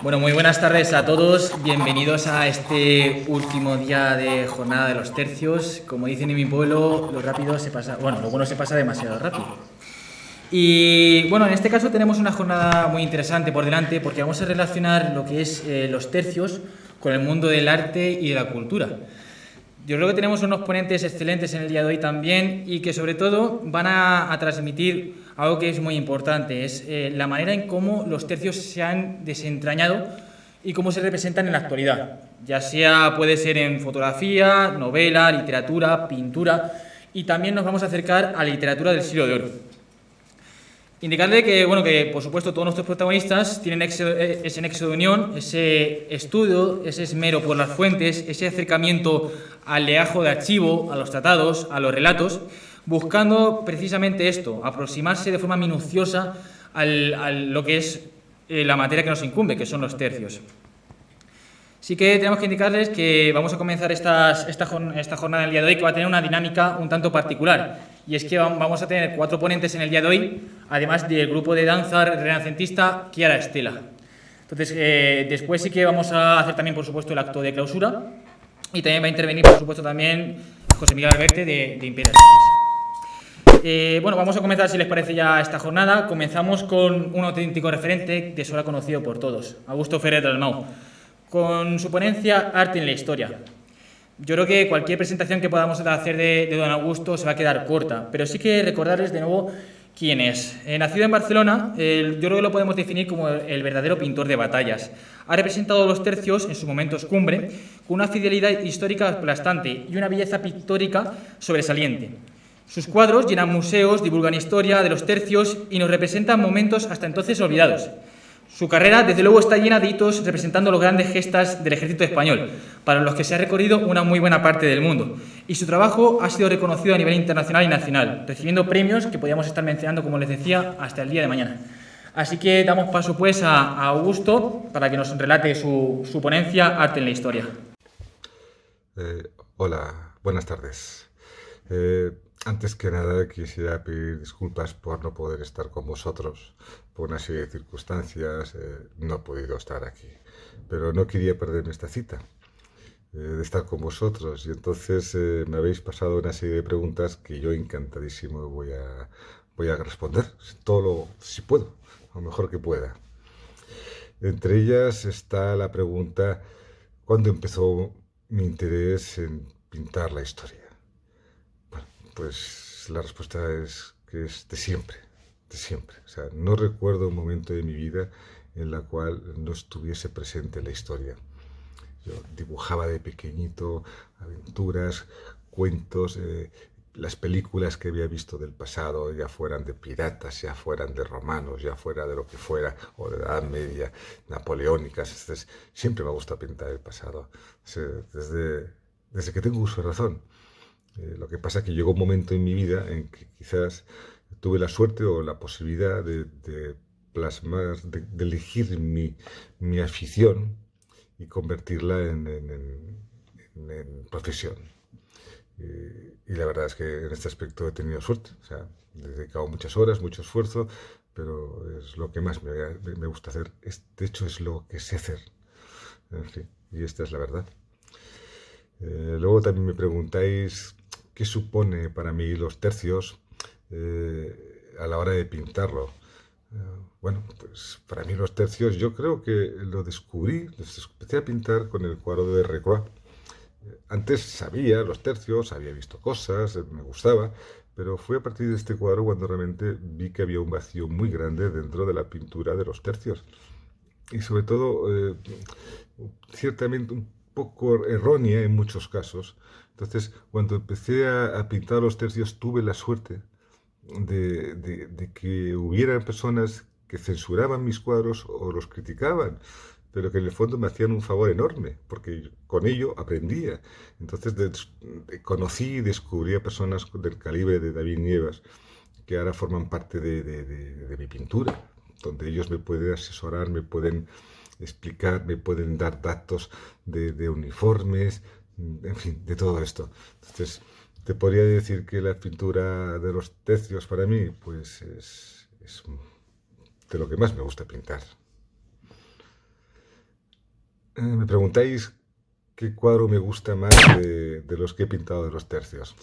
Bueno, muy buenas tardes a todos. Bienvenidos a este último día de jornada de los tercios. Como dicen en mi pueblo, lo rápido se pasa, bueno, lo bueno se pasa demasiado rápido. Y bueno, en este caso tenemos una jornada muy interesante por delante porque vamos a relacionar lo que es los tercios con el mundo del arte y de la cultura. Yo creo que tenemos unos ponentes excelentes en el día de hoy también y que sobre todo van a transmitir algo que es muy importante, es la manera en cómo los tercios se han desentrañado y cómo se representan en la actualidad, ya sea puede ser en fotografía, novela, literatura, pintura, y también nos vamos a acercar a la literatura del siglo de oro. Indicarle que por supuesto todos nuestros protagonistas tienen ese nexo de unión, ese estudio, ese esmero por las fuentes, ese acercamiento al legajo de archivo, a los tratados, a los relatos, buscando precisamente esto, aproximarse de forma minuciosa a lo que es la materia que nos incumbe, que son los tercios. Sí que tenemos que indicarles que vamos a comenzar esta jornada del día de hoy, que va a tener una dinámica un tanto particular. Y es que vamos a tener 4 ponentes en el día de hoy, además del grupo de danza renacentista Chiara Estela. Entonces, después sí que vamos a hacer también, por supuesto, el acto de clausura. Y también va a intervenir, por supuesto, también José Miguel Alberte de Imperatriz. Bueno, vamos a comenzar, si les parece, ya esta jornada. Comenzamos con un auténtico referente de sobra conocido por todos, Augusto Ferrer Dalmau, con su ponencia Arte en la Historia. Yo creo que cualquier presentación que podamos hacer de don Augusto se va a quedar corta, pero sí que recordarles de nuevo quién es. Nacido en Barcelona, yo creo que lo podemos definir como el verdadero pintor de batallas. Ha representado los tercios en sus momentos cumbre con una fidelidad histórica aplastante y una belleza pictórica sobresaliente. Sus cuadros llenan museos, divulgan historia de los tercios y nos representan momentos hasta entonces olvidados. Su carrera, desde luego, está llena de hitos representando los grandes gestas del ejército español, para los que se ha recorrido una muy buena parte del mundo. Y su trabajo ha sido reconocido a nivel internacional y nacional, recibiendo premios que podríamos estar mencionando, como les decía, hasta el día de mañana. Así que damos paso pues a Augusto para que nos relate su ponencia Arte en la Historia. Hola, buenas tardes. Antes que nada quisiera pedir disculpas por no poder estar con vosotros. Por una serie de circunstancias no he podido estar aquí. Pero no quería perderme esta cita de estar con vosotros. Y entonces me habéis pasado una serie de preguntas que yo encantadísimo voy a responder. Si puedo, lo mejor que pueda. Entre ellas está la pregunta: ¿cuándo empezó mi interés en pintar la historia? Pues la respuesta es que es de siempre, de siempre. O sea, no recuerdo un momento de mi vida en la cual no estuviese presente la historia. Yo dibujaba de pequeñito aventuras, cuentos, las películas que había visto del pasado, ya fueran de piratas, ya fueran de romanos, ya fuera de lo que fuera, o de la Edad Media, napoleónicas. Entonces, siempre me gusta pintar el pasado, desde que tengo uso de razón. Lo que pasa es que llegó un momento en mi vida en que quizás tuve la suerte o la posibilidad de plasmar, de elegir mi afición y convertirla en profesión. Y la verdad es que en este aspecto he tenido suerte. O sea, he dedicado muchas horas, mucho esfuerzo, pero es lo que más me gusta hacer. De hecho, es lo que sé hacer. En fin, y esta es la verdad. Luego también me preguntáis qué supone para mí los tercios a la hora de pintarlo. Bueno, pues para mí los tercios yo creo que los empecé a pintar con el cuadro de Recroix. Antes sabía los tercios, había visto cosas, me gustaba, pero fue a partir de este cuadro cuando realmente vi que había un vacío muy grande dentro de la pintura de los tercios. Y sobre todo, ciertamente un poco errónea en muchos casos. Entonces, cuando empecé a pintar los tercios, tuve la suerte de que hubieran personas que censuraban mis cuadros o los criticaban, pero que en el fondo me hacían un favor enorme, porque con ello aprendía. Entonces, conocí y descubrí a personas del calibre de David Nievas, que ahora forman parte de mi pintura, donde ellos me pueden asesorar, me pueden explicar, me pueden dar datos de uniformes, en fin, de todo esto. Entonces, te podría decir que la pintura de los tercios para mí, pues es de lo que más me gusta pintar. Me preguntáis qué cuadro me gusta más de los que he pintado de los tercios.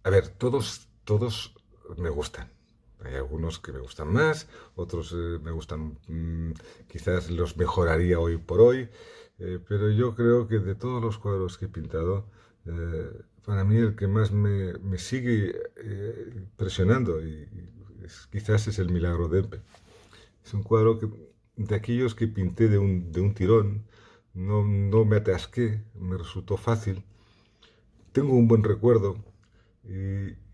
A ver, todos me gustan. Hay algunos que me gustan más, otros me gustan, quizás los mejoraría hoy por hoy, pero yo creo que de todos los cuadros que he pintado, para mí el que más me sigue presionando quizás es el Milagro de Empe. Es un cuadro de aquellos que pinté de un tirón, no me atasqué, me resultó fácil. Tengo un buen recuerdo,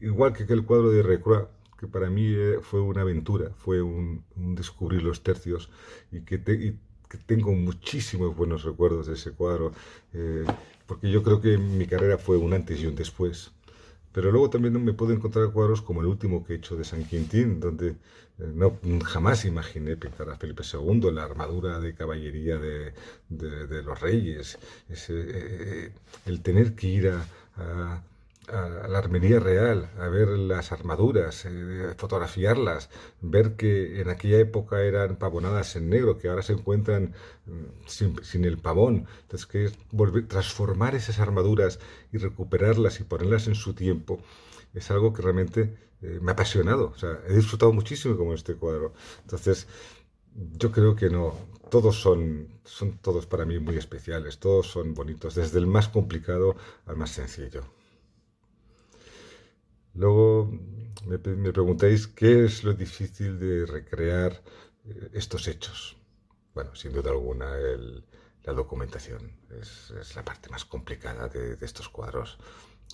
igual que aquel cuadro de Recroix, que para mí fue una aventura, fue un descubrir los tercios y que tengo muchísimos buenos recuerdos de ese cuadro, porque yo creo que mi carrera fue un antes y un después. Pero luego también me puedo encontrar cuadros como el último que he hecho de San Quintín, donde jamás imaginé pintar a Felipe II, la armadura de caballería de los reyes, el tener que ir a la Armería Real, a ver las armaduras, fotografiarlas, ver que en aquella época eran pavonadas en negro, que ahora se encuentran sin el pavón. Entonces, que es transformar esas armaduras y recuperarlas y ponerlas en su tiempo, es algo que realmente me ha apasionado. O sea, he disfrutado muchísimo con este cuadro. Entonces, yo creo que no, son todos para mí muy especiales, todos son bonitos, desde el más complicado al más sencillo. Luego me preguntáis qué es lo difícil de recrear estos hechos. Bueno, sin duda alguna, la documentación es la parte más complicada de estos cuadros.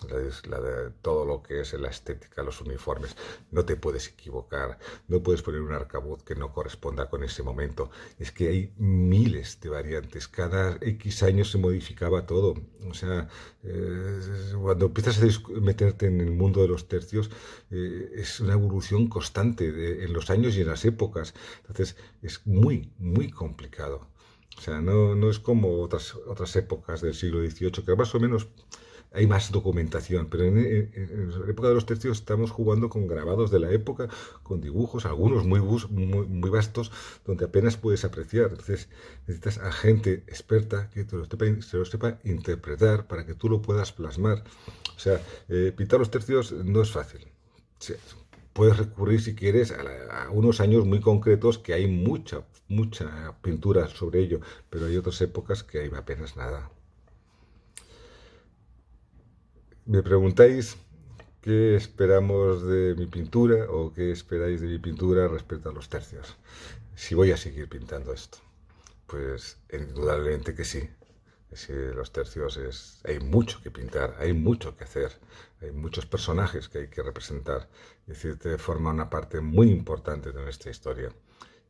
La de todo lo que es la estética, los uniformes. No te puedes equivocar, no puedes poner un arcabuz que no corresponda con ese momento. Es que hay miles de variantes, cada X años se modificaba todo. O sea, cuando empiezas a meterte en el mundo de los tercios, es una evolución constante en los años y en las épocas. Entonces, es muy complicado. O sea, no es como otras épocas del siglo XVIII, que más o menos hay más documentación, pero en la época de los tercios estamos jugando con grabados de la época, con dibujos, algunos muy vastos, donde apenas puedes apreciar. Entonces necesitas a gente experta que se lo sepa interpretar para que tú lo puedas plasmar. O sea, pintar los tercios no es fácil. O sea, puedes recurrir, si quieres, a unos años muy concretos que hay mucha pintura sobre ello, pero hay otras épocas que hay apenas nada. Me preguntáis qué esperamos de mi pintura o qué esperáis de mi pintura respecto a los tercios. Si voy a seguir pintando esto, pues indudablemente que sí. Los tercios hay mucho que pintar, hay mucho que hacer, hay muchos personajes que hay que representar. Es decir, forma una parte muy importante de nuestra historia.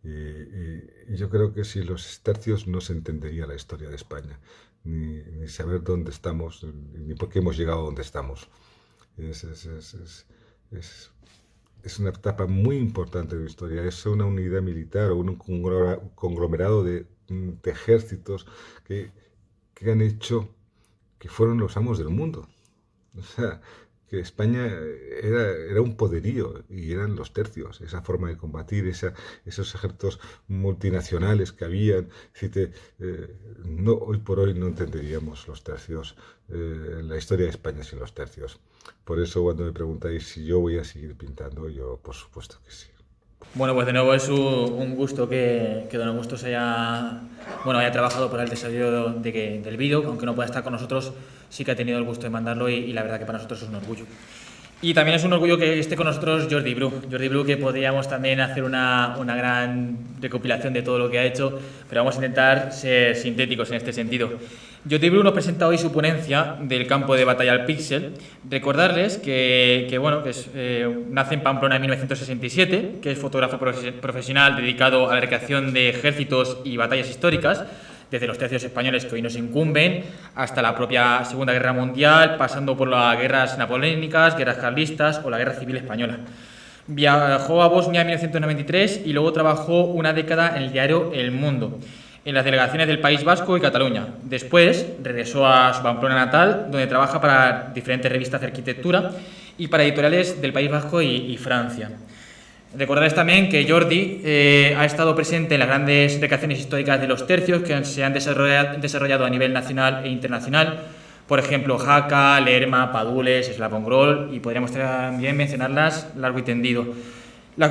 Y yo creo que sin los tercios no se entendería la historia de España, ni saber dónde estamos, ni por qué hemos llegado a donde estamos. Es una etapa muy importante de la historia, es una unidad militar o un conglomerado de ejércitos que han hecho que fueron los amos del mundo. O sea, que España era un poderío y eran los tercios, esa forma de combatir, esos ejércitos multinacionales que habían. Hoy por hoy no entenderíamos los tercios, la historia de España sin los tercios. Por eso cuando me preguntáis si yo voy a seguir pintando, yo por supuesto que sí. Bueno, pues de nuevo es un gusto que don Augusto haya trabajado para el desarrollo del vídeo, aunque no pueda estar con nosotros, sí que ha tenido el gusto de mandarlo y la verdad que para nosotros es un orgullo. Y también es un orgullo que esté con nosotros Jordi Bru, que podríamos también hacer una gran recopilación de todo lo que ha hecho, pero vamos a intentar ser sintéticos en este sentido. Jordi Bru nos presenta hoy su ponencia del campo de batalla al píxel. Recordarles que nace en Pamplona en 1967, que es fotógrafo profesional dedicado a la recreación de ejércitos y batallas históricas, desde los tercios españoles que hoy nos incumben hasta la propia Segunda Guerra Mundial, pasando por las guerras napoleónicas, guerras carlistas o la Guerra Civil Española. Viajó a Bosnia en 1993 y luego trabajó una década en el diario El Mundo, en las delegaciones del País Vasco y Cataluña. Después regresó a su Pamplona natal, donde trabaja para diferentes revistas de arquitectura y para editoriales del País Vasco y Francia. Recordarles también que Jordi ha estado presente en las grandes recreaciones históricas de los tercios que se han desarrollado a nivel nacional e internacional. Por ejemplo, Jaca, Lerma, Padules, Slavongrol, y podríamos también mencionarlas largo y tendido.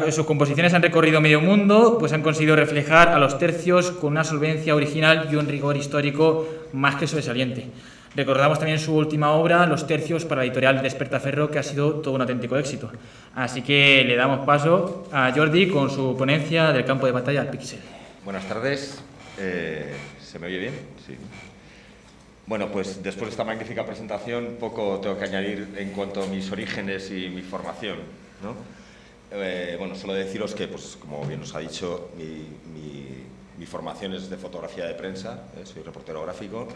Sus composiciones han recorrido medio mundo, pues han conseguido reflejar a los tercios con una solvencia original y un rigor histórico más que sobresaliente. Recordamos también su última obra, Los tercios, para la editorial Despertaferro, que ha sido todo un auténtico éxito. Así que le damos paso a Jordi con su ponencia del campo de batalla al píxel. Buenas tardes. ¿Se me oye bien? Sí. Bueno, pues después de esta magnífica presentación, poco tengo que añadir en cuanto a mis orígenes y mi formación, ¿no? Bueno, solo deciros que, pues, como bien os ha dicho, mi formación es de fotografía de prensa, soy reportero gráfico,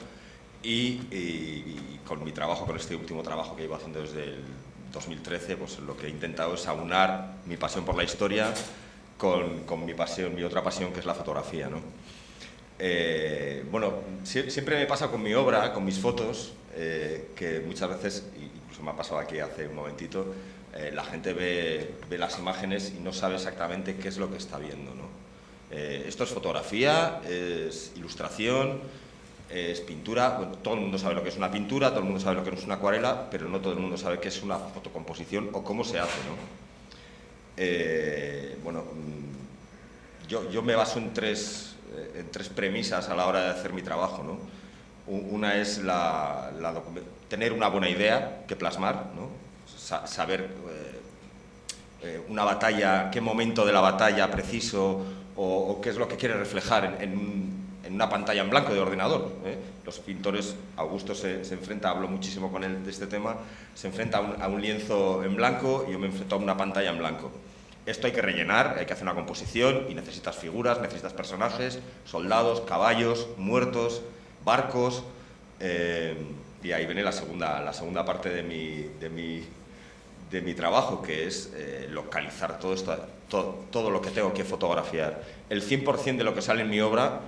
y con mi trabajo, con este último trabajo que llevo haciendo desde el 2013, pues lo que he intentado es aunar mi pasión por la historia con mi otra pasión, que es la fotografía, ¿no? Bueno, siempre me pasa con mi obra, con mis fotos, que muchas veces, incluso me ha pasado aquí hace un momentito, la gente ve las imágenes y no sabe exactamente qué es lo que está viendo, ¿no? Esto es fotografía, es ilustración, es pintura. Bueno, todo el mundo sabe lo que es una pintura, todo el mundo sabe lo que es una acuarela, pero no todo el mundo sabe qué es una fotocomposición o cómo se hace, ¿no? Bueno, yo me baso en tres premisas a la hora de hacer mi trabajo, ¿no? Una es tener una buena idea que plasmar, ¿no? Saber una batalla, qué momento de la batalla preciso o qué es lo que quiere reflejar en una pantalla en blanco de ordenador, ¿eh? Los pintores, Augusto se enfrenta, hablo muchísimo con él de este tema, se enfrenta a un lienzo en blanco y yo me enfrento a una pantalla en blanco. Esto hay que rellenar, hay que hacer una composición y necesitas figuras, necesitas personajes, soldados, caballos, muertos, barcos, y ahí viene la segunda parte de mi trabajo, que es localizar todo lo que tengo que fotografiar. El 100% de lo que sale en mi obra,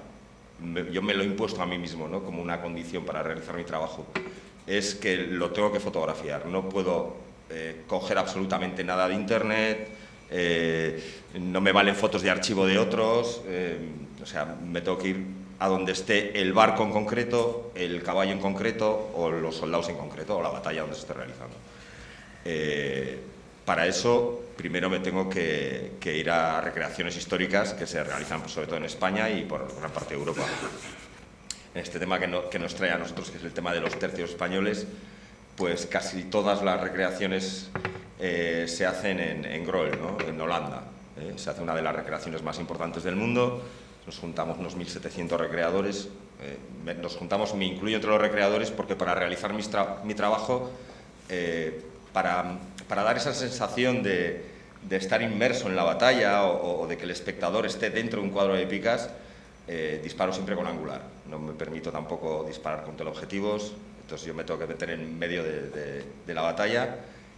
yo me lo he impuesto a mí mismo, ¿no? Como una condición para realizar mi trabajo, es que lo tengo que fotografiar. No puedo coger absolutamente nada de internet, no me valen fotos de archivo de otros, o sea, me tengo que ir a donde esté el barco en concreto, el caballo en concreto, o los soldados en concreto, o la batalla donde se esté realizando. Para eso, primero me tengo que ir a recreaciones históricas que se realizan, pues, sobre todo en España y por gran parte de Europa. En este tema que nos trae a nosotros, que es el tema de los tercios españoles, pues casi todas las recreaciones se hacen en Grol, ¿no? En Holanda. Se hace una de las recreaciones más importantes del mundo. Nos juntamos unos 1.700 recreadores. Nos juntamos, me incluyo entre los recreadores, porque para realizar mi trabajo, para dar esa sensación de estar inmerso en la batalla o de que el espectador esté dentro de un cuadro de picas, disparo siempre con angular. No me permito tampoco disparar con teleobjetivos, entonces yo me tengo que meter en medio de la batalla,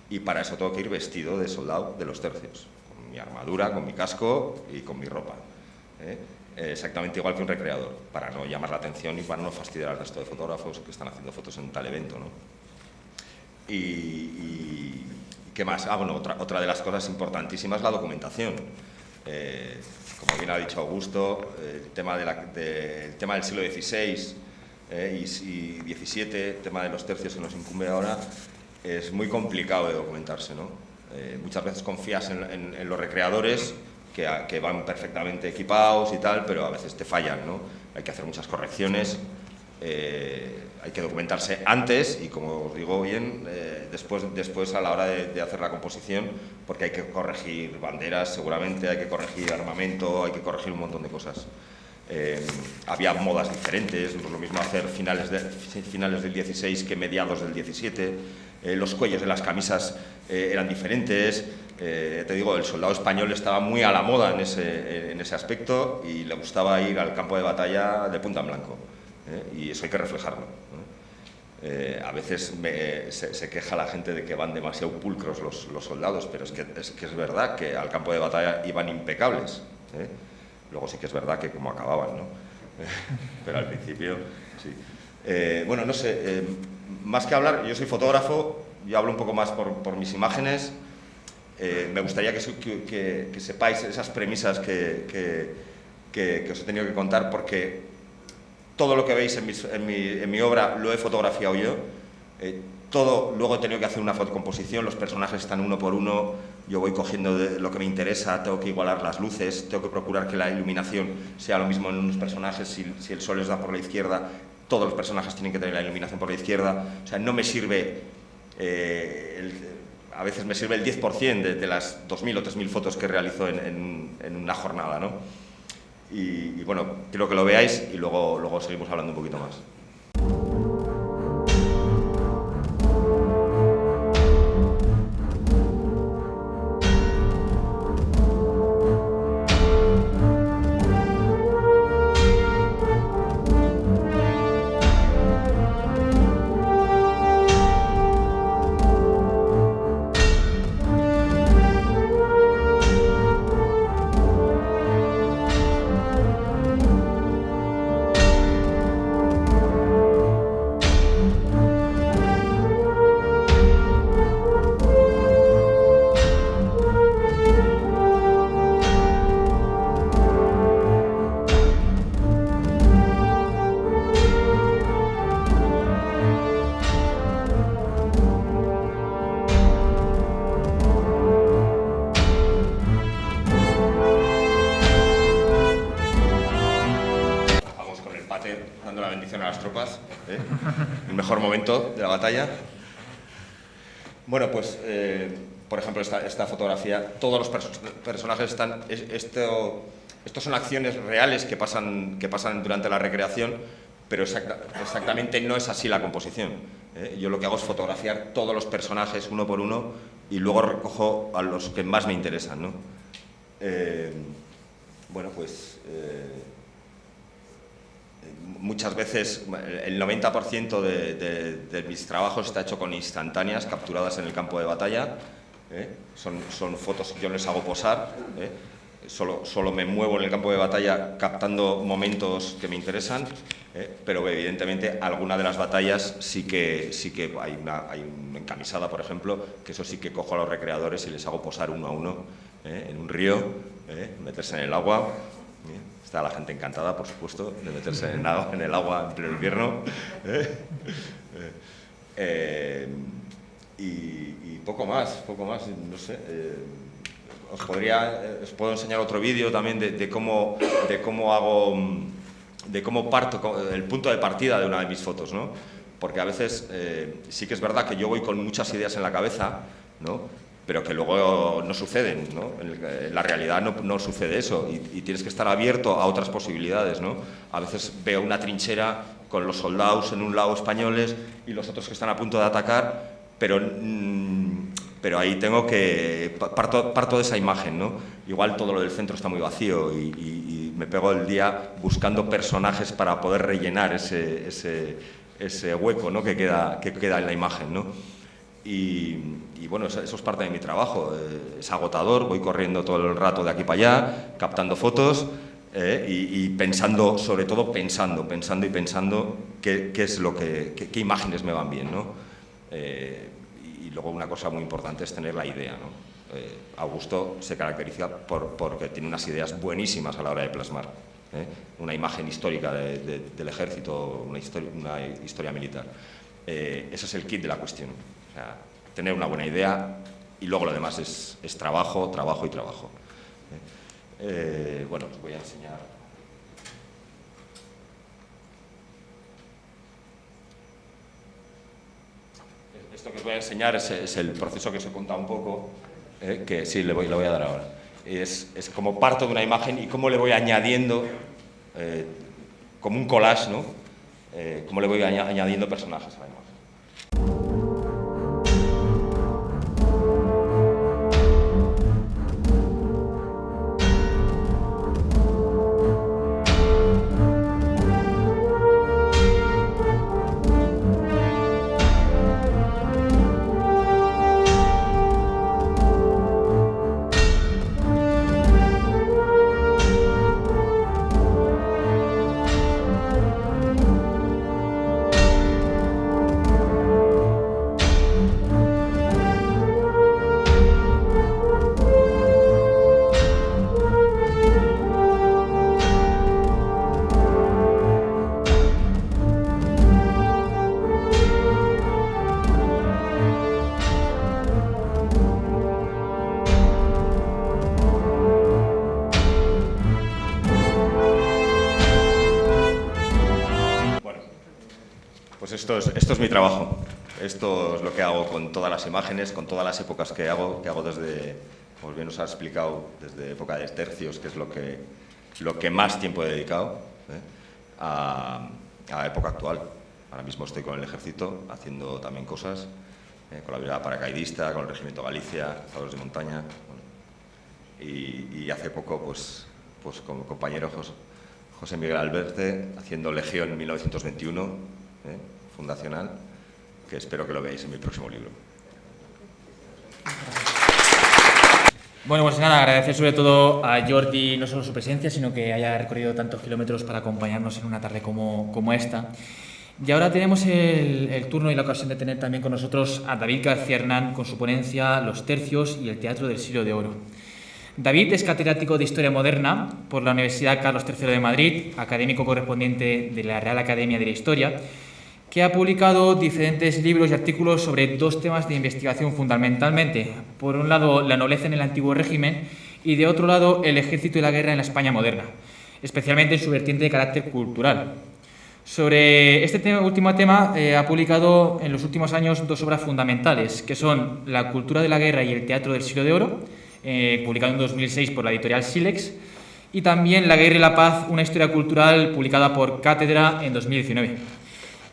y para eso tengo que ir vestido de soldado de los tercios, con mi armadura, con mi casco y con mi ropa. Exactamente igual que un recreador, para no llamar la atención y para no fastidiar al resto de fotógrafos que están haciendo fotos en tal evento, ¿no? Y ¿qué más? Bueno, otra de las cosas importantísimas es la documentación. Como bien ha dicho Augusto, el tema del siglo XVI y XVII, el tema de los tercios que nos incumbe ahora, es muy complicado de documentarse, ¿no? Muchas veces confías en los recreadores que van perfectamente equipados y tal, pero a veces te fallan, ¿no? Hay que hacer muchas correcciones. Hay que documentarse antes y, como os digo bien, después a la hora de hacer la composición, porque hay que corregir banderas, seguramente, hay que corregir armamento, hay que corregir un montón de cosas. Había modas diferentes, no es lo mismo hacer finales del 16 que mediados del 17, los cuellos de las camisas eran diferentes. Te digo, el soldado español estaba muy a la moda en ese aspecto y le gustaba ir al campo de batalla de punta en blanco. Y eso hay que reflejarlo, ¿no? A veces se queja la gente de que van demasiado pulcros los soldados, pero es que es verdad que al campo de batalla iban impecables, ¿eh? Luego sí que es verdad que como acababan, ¿no? Pero al principio sí. Bueno, no sé, más que hablar, yo soy fotógrafo, yo hablo un poco más por mis imágenes. Me gustaría que sepáis esas premisas que os he tenido que contar, porque todo lo que veis en mi obra lo he fotografiado yo. Todo, luego he tenido que hacer una fotocomposición, los personajes están uno por uno, yo voy cogiendo lo que me interesa, tengo que igualar las luces, tengo que procurar que la iluminación sea lo mismo en unos personajes. Si el sol les da por la izquierda, todos los personajes tienen que tener la iluminación por la izquierda. O sea, no me sirve, a veces me sirve el 10% de las 2.000 o 3.000 fotos que realizo en una jornada, ¿no? Y bueno, quiero que lo veáis y luego seguimos hablando un poquito más. Dando la bendición a las tropas, el mejor momento de la batalla. Bueno, pues, por ejemplo, esta fotografía, todos los personajes están... Estos son acciones reales que pasan durante la recreación, pero exactamente no es así la composición. Yo lo que hago es fotografiar todos los personajes uno por uno y luego recojo a los que más me interesan, ¿no? Bueno, pues... muchas veces el 90% de mis trabajos está hecho con instantáneas capturadas en el campo de batalla. Son fotos que yo les hago posar. Solo me muevo en el campo de batalla captando momentos que me interesan, pero evidentemente alguna de las batallas sí que hay una encamisada, por ejemplo, que eso sí que cojo a los recreadores y les hago posar uno a uno en un río, meterse en el agua. Está la gente encantada, por supuesto, de meterse en el agua en pleno invierno. Y poco más, no sé. Os puedo enseñar otro vídeo también de cómo parto, el punto de partida de una de mis fotos, ¿no? Porque a veces sí que es verdad que yo voy con muchas ideas en la cabeza, ¿no? Pero que luego no suceden, ¿no? En la realidad no sucede eso y tienes que estar abierto a otras posibilidades, ¿no? A veces veo una trinchera con los soldados en un lado españoles y los otros que están a punto de atacar, pero ahí tengo que... Parto de esa imagen, ¿no? Igual todo lo del centro está muy vacío y me pego el día buscando personajes para poder rellenar ese hueco, ¿no? que queda en la imagen, ¿no? Y bueno, eso es parte de mi trabajo. Es agotador, voy corriendo todo el rato de aquí para allá, captando fotos y pensando, sobre todo pensando qué es lo qué imágenes me van bien, ¿no? Y luego una cosa muy importante es tener la idea, ¿no? Augusto se caracteriza porque tiene unas ideas buenísimas a la hora de plasmar una imagen histórica del ejército, una historia militar. Ese es el kit de la cuestión. O sea, tener una buena idea y luego lo demás es trabajo, trabajo y trabajo. Bueno, os voy a enseñar. Esto que os voy a enseñar es el proceso que os he contado un poco, que sí, le voy a dar ahora. Es como parto de una imagen y cómo le voy añadiendo, como un collage, ¿no? Cómo le voy añadiendo personajes a la imagen. Pues esto es mi trabajo. Esto es lo que hago con todas las imágenes, con todas las épocas que hago desde, como bien os ha explicado, desde época de tercios, que es lo que más tiempo he dedicado, a época actual. Ahora mismo estoy con el ejército haciendo también cosas, con la brigada paracaidista, con el regimiento Galicia, cazadores de montaña. Bueno, y hace poco, pues con mi compañero José Miguel Alberte, haciendo Legión 1921, fundacional, que espero que lo veáis en mi próximo libro. Bueno, pues nada, agradecer sobre todo a Jordi no solo su presencia, sino que haya recorrido tantos kilómetros para acompañarnos en una tarde como esta. Y ahora tenemos el turno y la ocasión de tener también con nosotros a David García Hernán con su ponencia Los tercios y el teatro del siglo de oro. David es catedrático de Historia Moderna por la Universidad Carlos III de Madrid, académico correspondiente de la Real Academia de la Historia, que ha publicado diferentes libros y artículos sobre dos temas de investigación fundamentalmente. Por un lado, la nobleza en el antiguo régimen y, de otro lado, el ejército y la guerra en la España moderna, especialmente en su vertiente de carácter cultural. Sobre este último tema, ha publicado en los últimos años dos obras fundamentales, que son La cultura de la guerra y el teatro del siglo de oro, publicado en 2006 por la editorial Silex, y también La guerra y la paz, una historia cultural, publicada por Cátedra en 2019.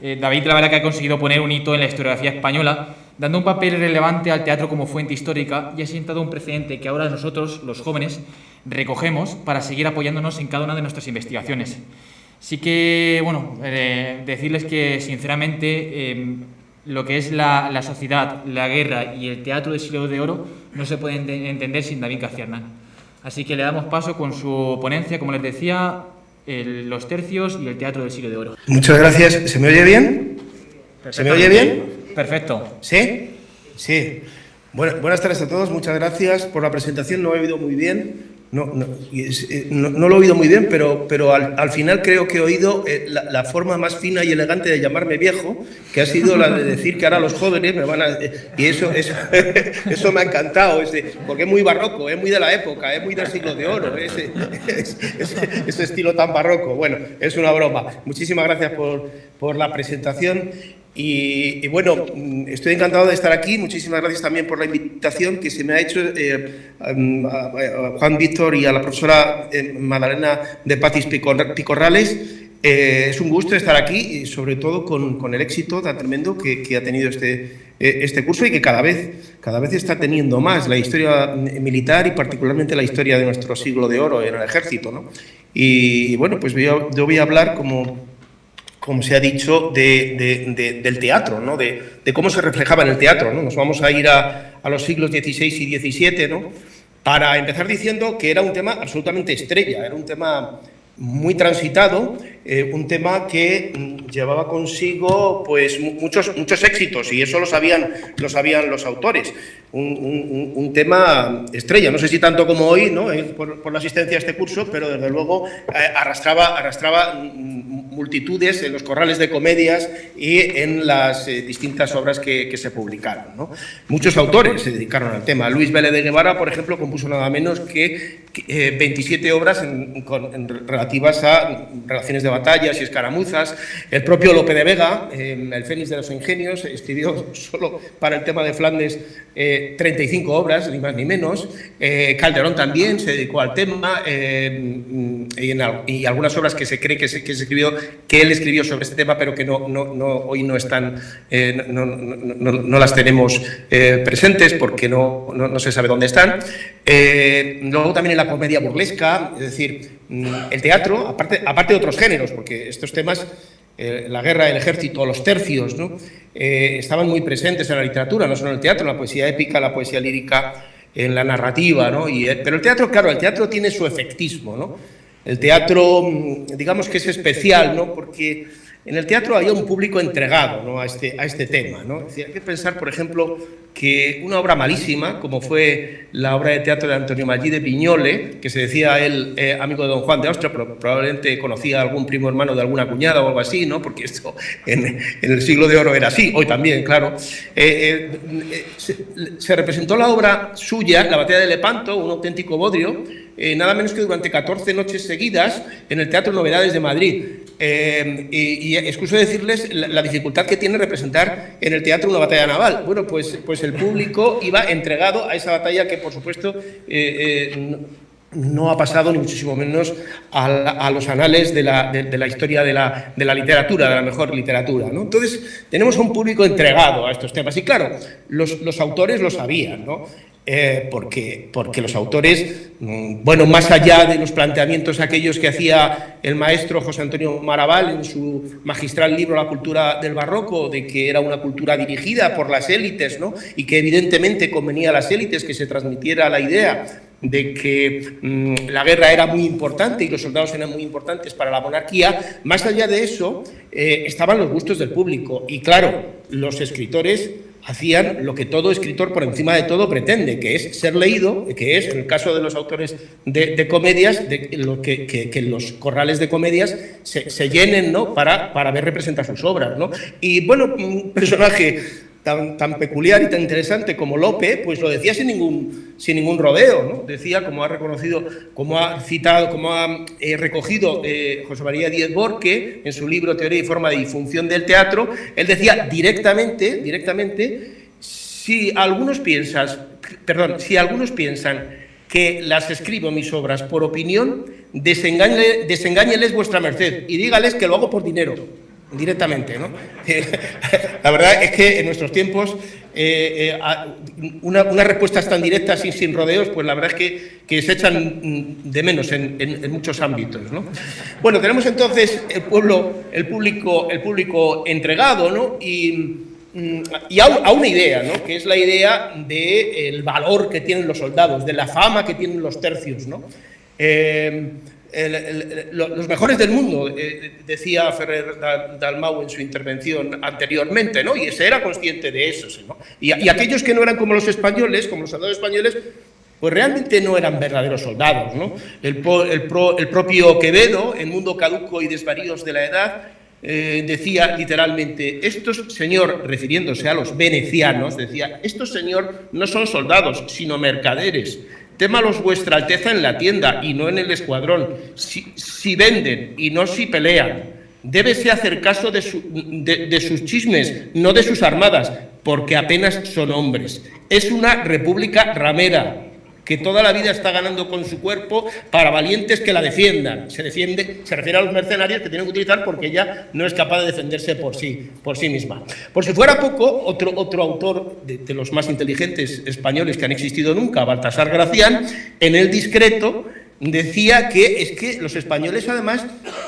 David, la verdad que ha conseguido poner un hito en la historiografía española, dando un papel relevante al teatro como fuente histórica, y ha sentado un precedente que ahora nosotros, los jóvenes, recogemos para seguir apoyándonos en cada una de nuestras investigaciones. Sí que, bueno, decirles que, sinceramente, lo que es la sociedad, la guerra y el teatro del siglo de oro no se pueden entender sin David García Hernán. Así que le damos paso con su ponencia, como les decía, Los tercios y el teatro del siglo de oro. Muchas gracias. ¿Se me oye bien? ¿Se me oye bien? Perfecto. ¿Sí? Sí. Buenas tardes a todos. Muchas gracias por la presentación. No he oído muy bien. No lo he oído muy bien, pero al final creo que he oído la forma más fina y elegante de llamarme viejo, que ha sido la de decir que ahora los jóvenes me van a... Y eso me ha encantado, porque es muy barroco, es muy de la época, es muy del siglo de oro, ese estilo tan barroco. Bueno, es una broma. Muchísimas gracias por la presentación. Y bueno, estoy encantado de estar aquí. Muchísimas gracias también por la invitación que se me ha hecho a Juan Víctor y a la profesora Magdalena de Pacis Picorrales. Es un gusto estar aquí y sobre todo con el éxito tan tremendo que ha tenido este curso y que cada vez está teniendo más la historia militar y particularmente la historia de nuestro siglo de oro en el ejército, ¿no? Y bueno, pues yo voy a hablar como se ha dicho, del teatro, ¿no? De cómo se reflejaba en el teatro, ¿no? Nos vamos a ir a los siglos XVI y XVII, ¿no? Para empezar diciendo que era un tema absolutamente estrella, era un tema muy transitado, un tema que llevaba consigo pues muchos éxitos, y eso lo sabían los autores. Un tema estrella, no sé si tanto como hoy, ¿no? Por la asistencia a este curso, pero desde luego arrastraba multitudes en los corrales de comedias y en las distintas obras que se publicaron, ¿no? Muchos autores se dedicaron al tema. Luis Vélez de Guevara, por ejemplo, compuso nada menos que 27 obras relativas a relaciones de batallas y escaramuzas. El propio Lope de Vega, el Fénix de los Ingenios, escribió solo para el tema de Flandes 35 obras, ni más ni menos. Calderón también se dedicó al tema y algunas obras que se cree que él escribió sobre este tema, pero que hoy no están, no las tenemos presentes porque no se sabe dónde están. Luego también en la comedia burlesca, es decir, el teatro, aparte de otros géneros, porque estos temas, la guerra, el ejército, los tercios, ¿no? Estaban muy presentes en la literatura, no solo en el teatro, en la poesía épica, la poesía lírica, en la narrativa, ¿no? Pero el teatro, claro, el teatro tiene su efectismo, ¿no? El teatro, digamos que es especial, ¿no? Porque en el teatro había un público entregado, ¿no? a este tema, ¿no? Es decir, hay que pensar, por ejemplo, que una obra malísima, como fue la obra de teatro de Antonio Magí de Viñole, que se decía él amigo de don Juan de Austria, pero probablemente conocía a algún primo hermano de alguna cuñada o algo así, ¿no? Porque esto en el siglo de oro era así, hoy también, claro. Se representó la obra suya, La batalla de Lepanto, un auténtico bodrio, nada menos que durante 14 noches seguidas en el Teatro Novedades de Madrid. Y excuso decirles la dificultad que tiene representar en el teatro una batalla naval. Bueno, pues el público iba entregado a esa batalla que, por supuesto, no ha pasado ni muchísimo menos a los anales de la historia de la literatura, de la mejor literatura, ¿no? Entonces, tenemos un público entregado a estos temas. Y claro, los autores lo sabían, ¿no? Porque los autores, bueno, más allá de los planteamientos aquellos que hacía el maestro José Antonio Maraval en su magistral libro La cultura del barroco, de que era una cultura dirigida por las élites, ¿no? Y que evidentemente convenía a las élites que se transmitiera la idea de que la guerra era muy importante y los soldados eran muy importantes para la monarquía, más allá de eso estaban los gustos del público. Y claro, los escritores hacían lo que todo escritor por encima de todo pretende, que es ser leído, que es, en el caso de los autores de comedias, que los corrales de comedias se llenen, ¿no? para ver representar sus obras, ¿no? Y bueno, un personaje tan peculiar y tan interesante como Lope, pues lo decía sin ningún rodeo, ¿no? Decía, como ha reconocido, como ha citado, como ha recogido José María Díez Borque en su libro Teoría y forma de disfunción del teatro, él decía directamente, si algunos piensan que las escribo mis obras por opinión, desengáñeles vuestra merced y dígales que lo hago por dinero. Directamente, ¿no? La verdad es que en nuestros tiempos unas respuestas tan directas y sin rodeos, pues la verdad es que se echan de menos en muchos ámbitos, ¿no? Bueno, tenemos entonces el público entregado, ¿no? Y a una idea, ¿no? Que es la idea del valor que tienen los soldados, de la fama que tienen los tercios, ¿no? Los mejores del mundo, decía Ferrer Dalmau en su intervención anteriormente, ¿no? Y se era consciente de eso, ¿no? Y aquellos que no eran como los españoles, como los soldados españoles, pues realmente no eran verdaderos soldados, ¿no? El propio Quevedo, en Mundo caduco y desvaríos de la edad, decía literalmente, estos, señor, refiriéndose a los venecianos, decía, estos, señor, no son soldados, sino mercaderes. Témalos vuestra alteza en la tienda y no en el escuadrón. Si venden y no si pelean. Débese hacer caso de sus chismes, no de sus armadas, porque apenas son hombres. Es una república ramera, que toda la vida está ganando con su cuerpo para valientes que la defiendan. Se refiere a los mercenarios que tienen que utilizar porque ella no es capaz de defenderse por sí misma. Por si fuera poco, otro autor de los más inteligentes españoles que han existido nunca, Baltasar Gracián, en El Discreto, decía que es que los españoles además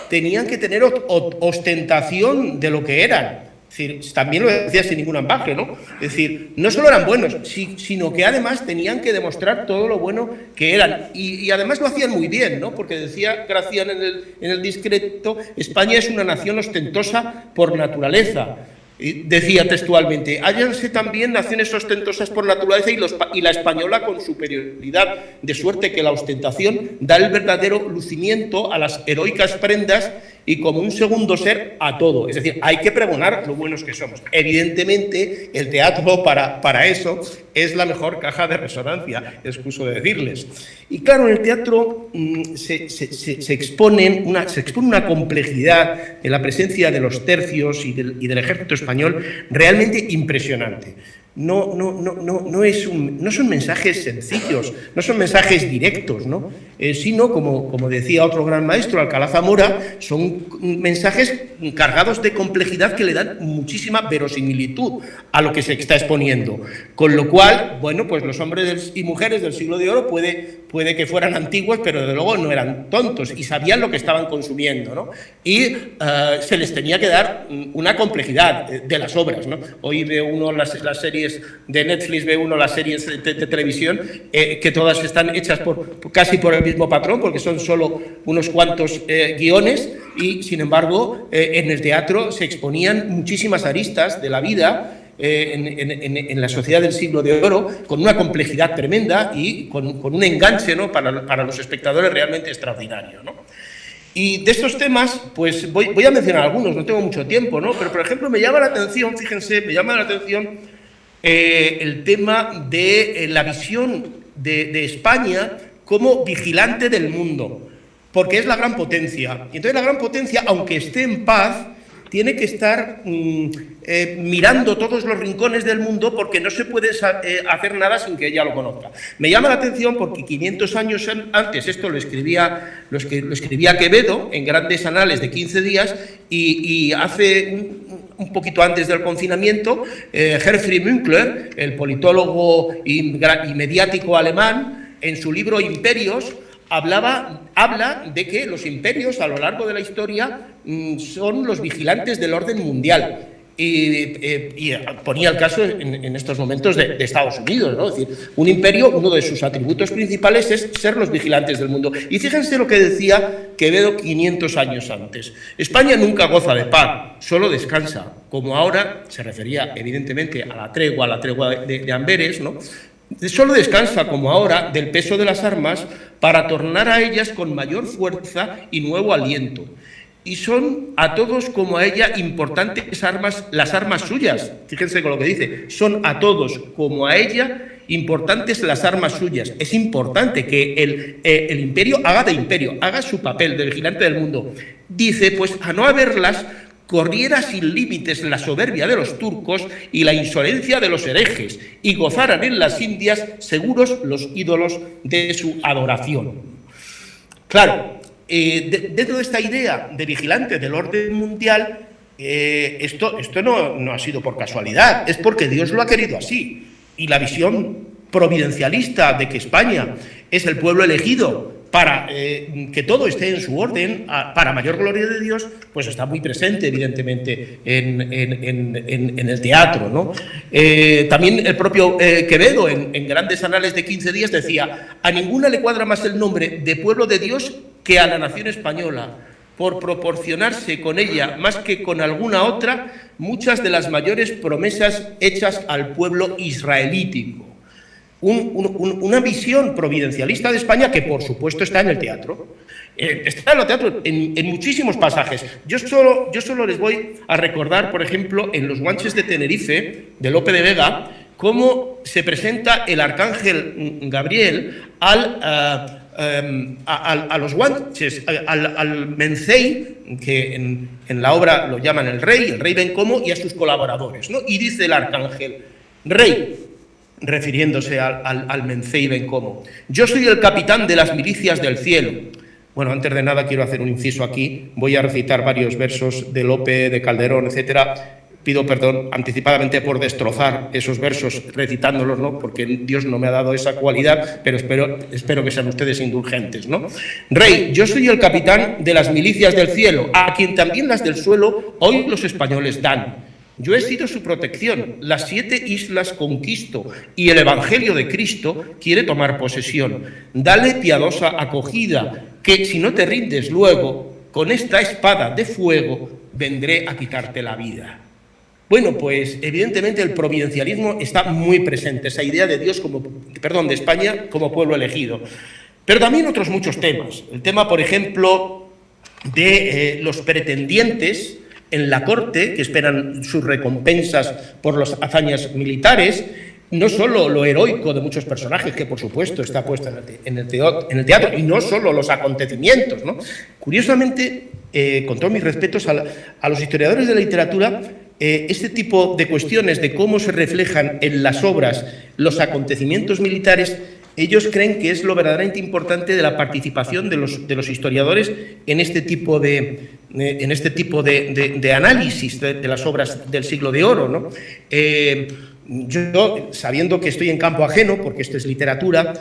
tenían que tener ostentación de lo que eran. Es decir, también lo decía sin ningún ambaje, ¿no? Es decir, no solo eran buenos, sino que además tenían que demostrar todo lo bueno que eran. Y además lo hacían muy bien, ¿no? Porque decía Gracián en el Discreto, España es una nación ostentosa por naturaleza. Decía textualmente, hállanse también naciones ostentosas por naturaleza y la española con superioridad, de suerte que la ostentación da el verdadero lucimiento a las heroicas prendas y como un segundo ser a todo. Es decir, hay que pregonar lo buenos que somos. Evidentemente, el teatro para eso es la mejor caja de resonancia, excuso de decirles. Y claro, en el teatro se expone una complejidad en la presencia de los tercios y del ejército español realmente impresionante. No son mensajes sencillos, no son mensajes directos, ¿no? Sino, como decía otro gran maestro, Alcalá Zamora, son mensajes cargados de complejidad que le dan muchísima verosimilitud a lo que se está exponiendo. Con lo cual, bueno, pues los hombres y mujeres del siglo de oro puede que fueran antiguos, pero desde luego no eran tontos y sabían lo que estaban consumiendo, ¿no? Y se les tenía que dar una complejidad de las obras, ¿no? Hoy ve uno las series de Netflix, ve uno las series de televisión, que todas están hechas casi por el mismo patrón, porque son solo unos cuantos guiones, y sin embargo en el teatro se exponían muchísimas aristas de la vida en la sociedad del siglo de oro, con una complejidad tremenda y con un enganche, ¿no? para los espectadores realmente extraordinario, ¿no? Y de estos temas, pues voy a mencionar algunos, no tengo mucho tiempo, ¿no? Pero por ejemplo me llama la atención el tema de la visión de España como vigilante del mundo, porque es la gran potencia. Y entonces la gran potencia, aunque esté en paz, tiene que estar mirando todos los rincones del mundo, porque no se puede hacer nada sin que ella lo conozca. Me llama la atención porque 500 años antes, esto lo escribía Quevedo en Grandes Anales de 15 días, y hace un poquito antes del confinamiento, Herfried Münkler, el politólogo y mediático alemán, en su libro Imperios, habla de que los imperios a lo largo de la historia son los vigilantes del orden mundial. Y ponía el caso en estos momentos de Estados Unidos, ¿no? Es decir, un imperio, uno de sus atributos principales es ser los vigilantes del mundo. Y fíjense lo que decía Quevedo 500 años antes. España nunca goza de paz, solo descansa. Como ahora, se refería evidentemente a la tregua de Amberes, ¿no? Solo descansa, como ahora, del peso de las armas para tornar a ellas con mayor fuerza y nuevo aliento. Y son a todos como a ella importantes armas, las armas suyas. Fíjense con lo que dice, son a todos como a ella importantes las armas suyas. Es importante que el imperio haga de imperio, haga su papel de vigilante del mundo. Dice, pues a no haberlas, corriera sin límites la soberbia de los turcos y la insolencia de los herejes, y gozaran en las Indias seguros los ídolos de su adoración. Claro, dentro de esta idea de vigilante del orden mundial, esto no ha sido por casualidad, es porque Dios lo ha querido así. Y la visión providencialista de que España es el pueblo elegido para que todo esté en su orden, para mayor gloria de Dios, pues está muy presente, evidentemente, en el teatro, ¿no? También el propio Quevedo, en Grandes Anales de 15 días, decía: a ninguna le cuadra más el nombre de pueblo de Dios que a la nación española, por proporcionarse con ella, más que con alguna otra, muchas de las mayores promesas hechas al pueblo israelítico. Una visión providencialista de España que, por supuesto, está en el teatro. Está en el teatro en muchísimos pasajes. Yo solo les voy a recordar, por ejemplo, en Los Guanches de Tenerife, de Lope de Vega, cómo se presenta el arcángel Gabriel a los guanches, al Mencey, que en la obra lo llaman el rey Bencomo, y a sus colaboradores, ¿no? Y dice el arcángel: rey, refiriéndose al Mencey Bencomo, yo soy el capitán de las milicias del cielo. Bueno, antes de nada quiero hacer un inciso aquí, voy a recitar varios versos de Lope, de Calderón, etcétera. Pido perdón anticipadamente por destrozar esos versos recitándolos, ¿no? Porque Dios no me ha dado esa cualidad, pero espero que sean ustedes indulgentes, ¿no? Rey, yo soy el capitán de las milicias del cielo, a quien también las del suelo hoy los españoles dan. Yo he sido su protección, las 7 islas conquisto, y el Evangelio de Cristo quiere tomar posesión. Dale piadosa acogida, que si no te rindes luego, con esta espada de fuego vendré a quitarte la vida. Bueno, pues evidentemente el providencialismo está muy presente, esa idea de Dios de España como pueblo elegido. Pero también otros muchos temas. El tema, por ejemplo, de los pretendientes en la corte, que esperan sus recompensas por las hazañas militares, no solo lo heroico de muchos personajes, que por supuesto está puesto en el teatro, y no solo los acontecimientos, ¿no? Curiosamente, con todos mis respetos a los historiadores de la literatura, este tipo de cuestiones de cómo se reflejan en las obras los acontecimientos militares, ellos creen que es lo verdaderamente importante de la participación de los historiadores en este tipo de análisis de las obras del siglo de oro, ¿no? Yo, sabiendo que estoy en campo ajeno, porque esto es literatura,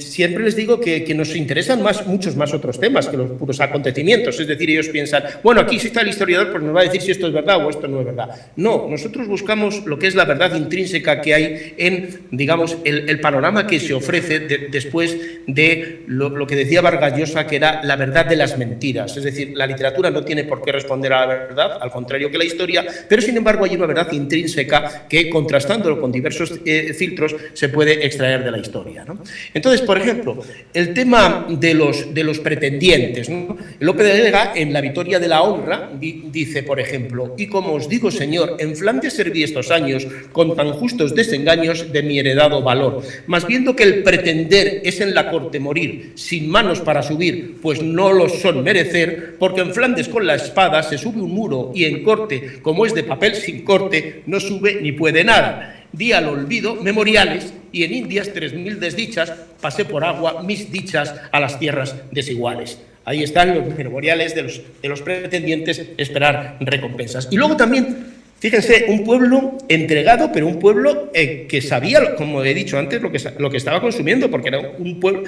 siempre les digo que nos interesan muchos más otros temas que los puros acontecimientos. Es decir, ellos piensan, bueno, aquí si está el historiador, pues nos va a decir si esto es verdad o esto no es verdad. No, nosotros buscamos lo que es la verdad intrínseca que hay en, digamos, el panorama que se ofrece después de lo que decía Vargas Llosa, que era la verdad de las mentiras. Es decir, la literatura no tiene por qué responder a la verdad, al contrario que la historia, pero sin embargo hay una verdad intrínseca que, contrastándolo con diversos filtros, se puede extraer de la historia, ¿no? Entonces, por ejemplo, el tema de los pretendientes, ¿no? Lope de Vega, en La Victoria de la Honra, dice, por ejemplo: y como os digo, señor, en Flandes serví estos años con tan justos desengaños de mi heredado valor, mas viendo que el pretender es en la corte morir, sin manos para subir, pues no los son merecer, porque en Flandes con la espada se sube un muro y en corte, como es de papel sin corte, no sube ni puede nada. Di al olvido memoriales y en Indias 3000 desdichas, pasé por agua mis dichas a las tierras desiguales. Ahí están los memoriales de los pretendientes, esperar recompensas. Y luego también, fíjense, un pueblo entregado, pero un pueblo que sabía, como he dicho antes, lo que estaba consumiendo, porque era un pueblo,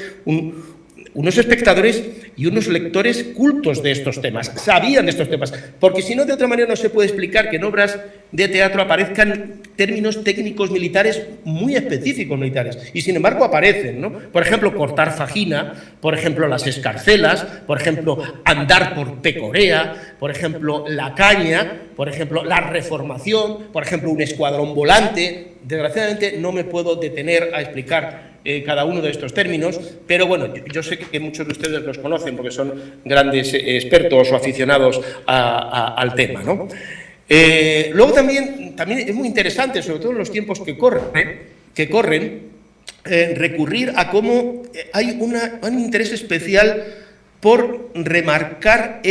unos espectadores y unos lectores cultos de estos temas, sabían de estos temas, porque si no, de otra manera no se puede explicar que en obras de teatro aparezcan términos técnicos militares muy específicos militares, y sin embargo aparecen, ¿no? Por ejemplo, cortar fajina, por ejemplo, las escarcelas, por ejemplo, andar por pecorea, por ejemplo, la caña, por ejemplo, la reformación, por ejemplo, un escuadrón volante. Desgraciadamente no me puedo detener a explicar cada uno de estos términos, pero bueno, yo sé que muchos de ustedes los conocen porque son grandes expertos o aficionados al tema, ¿no? Luego también es muy interesante, sobre todo en los tiempos que corren, recurrir a cómo hay un interés especial por remarcar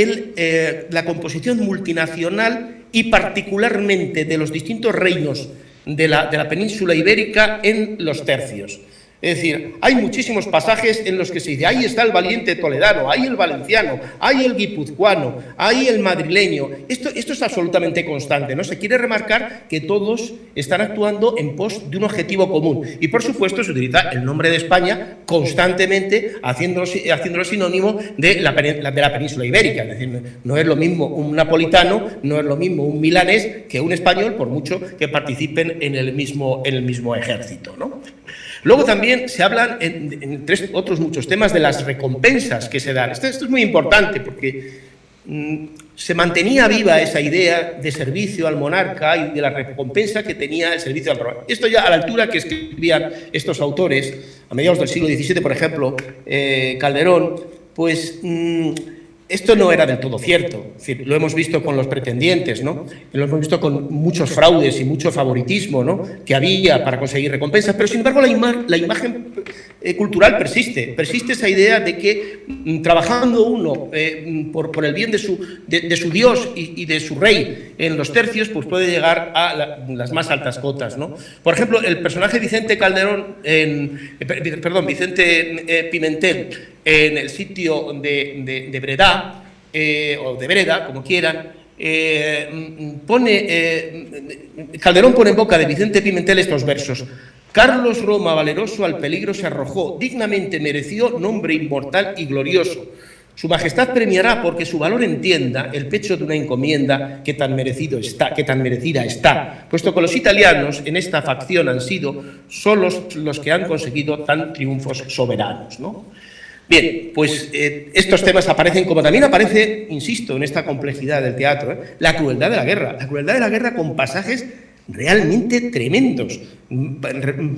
la composición multinacional y particularmente de los distintos reinos de la península ibérica en los tercios. Es decir, hay muchísimos pasajes en los que se dice: ahí está el valiente toledano, ahí el valenciano, ahí el guipuzcoano, ahí el madrileño. Esto es absolutamente constante, ¿no? Se quiere remarcar que todos están actuando en pos de un objetivo común. Y, por supuesto, se utiliza el nombre de España constantemente, haciéndolo sinónimo de la península ibérica. Es decir, no es lo mismo un napolitano, no es lo mismo un milanés que un español, por mucho que participen en el mismo ejército, ¿no? Luego también se hablan en otros muchos temas de las recompensas que se dan. Esto es muy importante porque se mantenía viva esa idea de servicio al monarca y de la recompensa que tenía el servicio al rey. Esto ya a la altura que escribían estos autores, a mediados del siglo XVII, por ejemplo, Calderón, pues esto no era del todo cierto. Es decir, lo hemos visto con los pretendientes, ¿no? Lo hemos visto con muchos fraudes y mucho favoritismo, ¿no?, que había para conseguir recompensas, pero sin embargo la imagen cultural persiste esa idea de que trabajando uno por el bien de su Dios y de su rey en los tercios, pues puede llegar a las más altas cotas, ¿no? Por ejemplo, el personaje Vicente Pimentel en el sitio de Breda, o de Breda, como quieran, Calderón pone en boca de Vicente Pimentel estos versos: Carlos Roma valeroso al peligro se arrojó, dignamente mereció nombre inmortal y glorioso. Su majestad premiará porque su valor entienda el pecho de una encomienda que tan merecida está, puesto que los italianos en esta facción han sido solos los que han conseguido tan triunfos soberanos, ¿no? Bien, pues estos temas aparecen, como también aparece, insisto, en esta complejidad del teatro, la crueldad de la guerra con pasajes realmente tremendos,